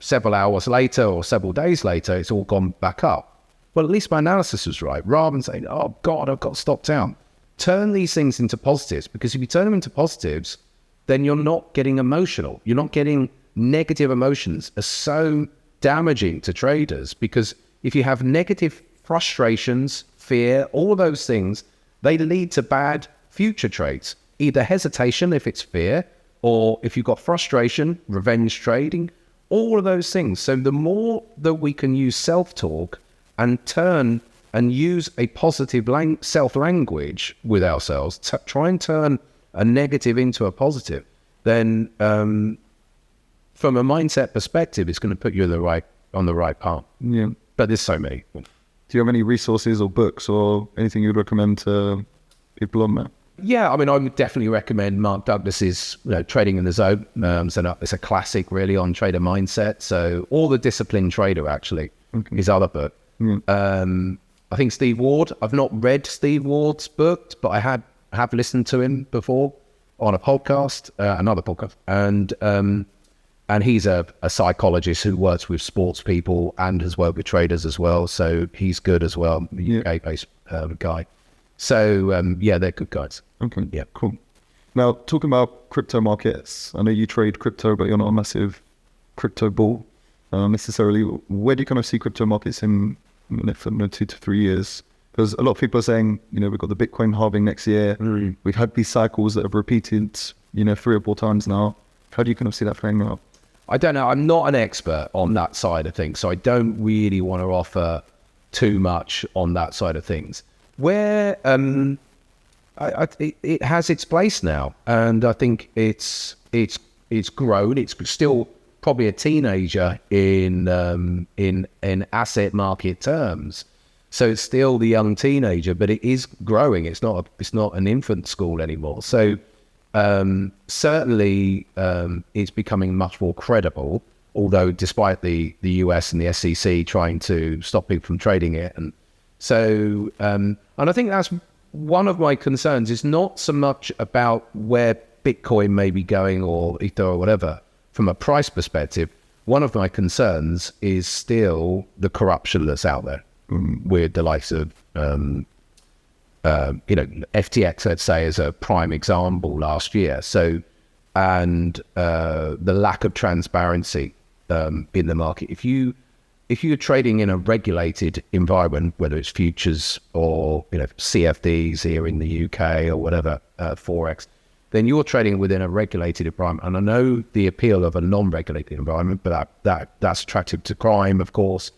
several hours later or several days later, it's all gone back up. Well, at least my analysis was right, rather than saying, oh God, I've got stopped out. Turn these things into positives, because if you turn them into positives, then you're not getting emotional. You're not getting negative emotions are so damaging to traders, because if you have negative frustrations, fear, all of those things, they lead to bad future trades. Either hesitation if it's fear, or if you've got frustration, revenge trading, all of those things. So the more that we can use self-talk and turn and use a positive self-language with ourselves, try and turn a negative into a positive, then from a mindset perspective, it's going to put you on the right path. Yeah. But there's so many. Do you have any resources or books or anything you'd recommend to people on that? Yeah, I mean, I would definitely recommend Mark Douglas's Trading in the Zone. So it's a classic, really, on trader mindset. So, or The Disciplined Trader, actually, his other book. I think Steve Ward. I've not read Steve Ward's book, but I have listened to him before on a podcast, another podcast, and he's a psychologist who works with sports people and has worked with traders as well. So he's good as well, UK-based guy. So they're good guys. Okay, yeah, cool. Now, talking about crypto markets, I know you trade crypto, but you're not a massive crypto bull necessarily. Where do you kind of see crypto markets in 2 to 3 years? Because a lot of people are saying, we've got the Bitcoin halving next year. We've had these cycles that have repeated, 3 or 4 times now. How do you kind of see that playing out? I don't know. I'm not an expert on that side of things, so I don't really want to offer too much on that side of things. Where it has its place now, and I think it's grown. It's still probably a teenager in asset market terms. So it's still the young teenager, but it is growing. It's not an infant school anymore. So certainly it's becoming much more credible. Although despite the US and the SEC trying to stop people from trading it, and so and I think that's one of my concerns. Is not so much about where Bitcoin may be going or Ether or whatever. From a price perspective, one of my concerns is still the corruption that's out there with the likes of, FTX, let's say, as a prime example last year. So, and the lack of transparency in the market. If you're trading in a regulated environment, whether it's futures or CFDs here in the UK or whatever, Forex, then you're trading within a regulated environment. And I know the appeal of a non-regulated environment, but that's attractive to crime, of course.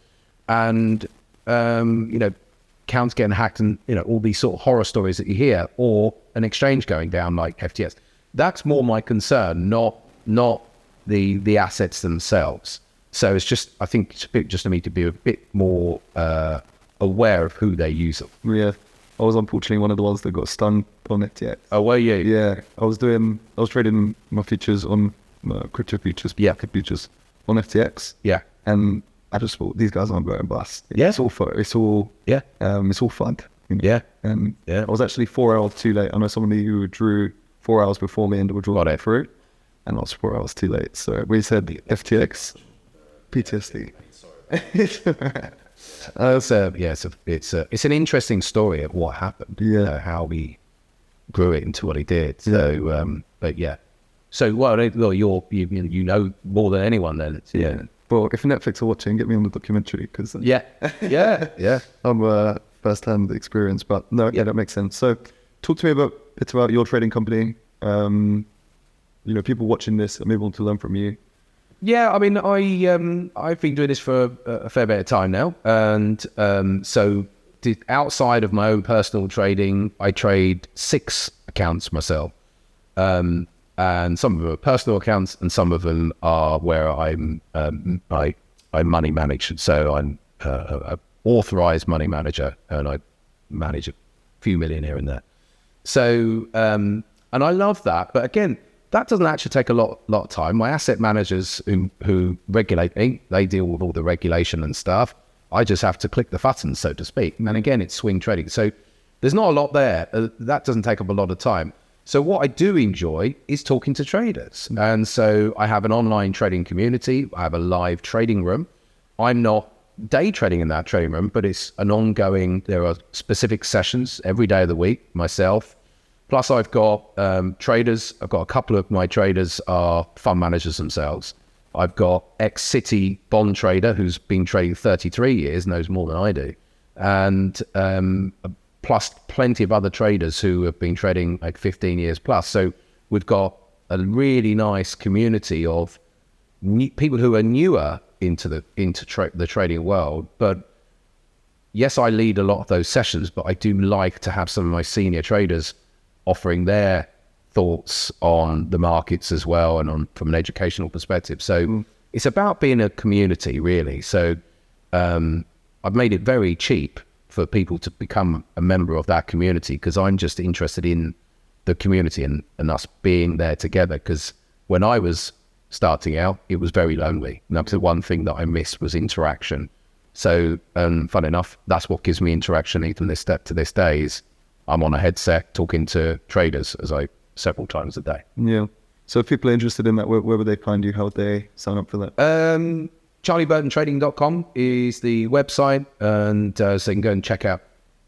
And, accounts getting hacked and, all these sort of horror stories that you hear, or an exchange going down like FTX. That's more my concern, not the assets themselves. So it's just, I think just need to be a bit more aware of who they use them. Yeah. I was unfortunately one of the ones that got stung on FTX. Oh, were you? Yeah. I was trading my futures on crypto futures, market futures on FTX. Yeah. And I just thought, these guys aren't going bust. Yeah. It's all fun. It's all fun. Yeah. And I was actually 4 hours too late. I know somebody who drew 4 hours before me and would draw it through, and I was 4 hours too late. So we said FTX, PTSD. It's an interesting story of what happened. Yeah. How he grew it into what he did. So, but yeah. So, well, you know more than anyone then. Yeah. Well, if Netflix are watching, get me on the documentary because yeah. I'm first-hand experience. But no, that makes sense. So, talk to me a bit about your trading company. People watching this and maybe want to learn from you. Yeah, I mean, I've been doing this for a fair bit of time now, and so outside of my own personal trading, I trade 6 accounts myself, and some of them are personal accounts, and some of them are where I money manage. So I'm an authorized money manager, and I manage a few million here and there. So and I love that, but again, that doesn't actually take a lot of time. My asset managers who regulate me, they deal with all the regulation and stuff. I just have to click the buttons, so to speak. And again, it's swing trading. So there's not a lot there. That doesn't take up a lot of time. So what I do enjoy is talking to traders. And so I have an online trading community. I have a live trading room. I'm not day trading in that trading room, but it's an ongoing, there are specific sessions every day of the week, myself. Plus, I've got traders. I've got a couple of my traders are fund managers themselves. I've got ex-Citi bond trader who's been trading 33 years, knows more than I do. And plus plenty of other traders who have been trading like 15 years plus. So we've got a really nice community of people who are newer into the trading world. But yes, I lead a lot of those sessions, but I do like to have some of my senior traders offering their thoughts on the markets as well, and from an educational perspective. So it's about being a community, really. So I've made it very cheap for people to become a member of that community, because I'm just interested in the community and us being there together. Because when I was starting out, it was very lonely. And that's the one thing that I missed, was interaction. So, fun enough, that's what gives me interaction even to this day. Is I'm on a headset talking to traders several times a day. Yeah. So if people are interested in that, where would they find you? How would they sign up for that? CharlieBurtonTrading.com is the website, and so you can go and check out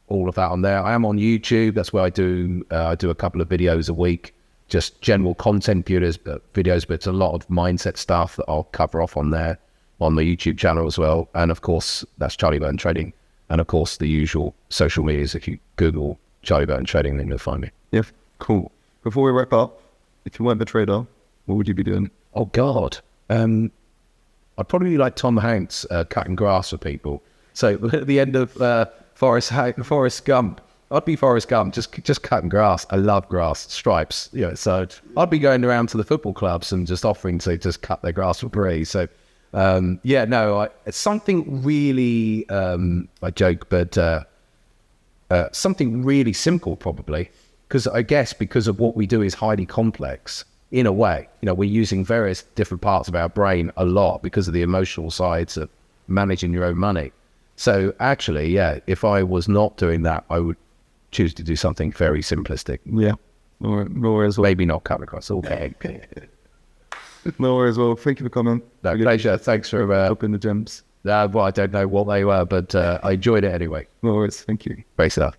all of that on there. I am on YouTube. That's where I do a couple of videos a week, just general content videos, but it's a lot of mindset stuff that I'll cover off on there on the YouTube channel as well. And of course, that's Charlie Burton Trading. And of course, the usual social medias. If you Google Charlie Burton Trading, then you'll find me. Yeah, cool. Before we wrap up, if you weren't the trader, what would you be doing? Oh God, I'd probably be like Tom Hanks, cutting grass for people. So at the end of Forrest Gump, I'd be Forrest Gump, just cutting grass. I love grass, stripes. So I'd be going around to the football clubs and just offering to just cut their grass for free. So it's something really, I joke, but something really simple probably. Because I guess because of what we do is highly complex in a way. We're using various different parts of our brain a lot because of the emotional sides of managing your own money. So actually, yeah, if I was not doing that, I would choose to do something very simplistic. Yeah. No worries. Maybe not cut across all. No worries. Well, thank you for coming. No, pleasure. Thanks for opening the gems. Well, I don't know what they were, but I enjoyed it anyway. No worries. Thank you. Great stuff.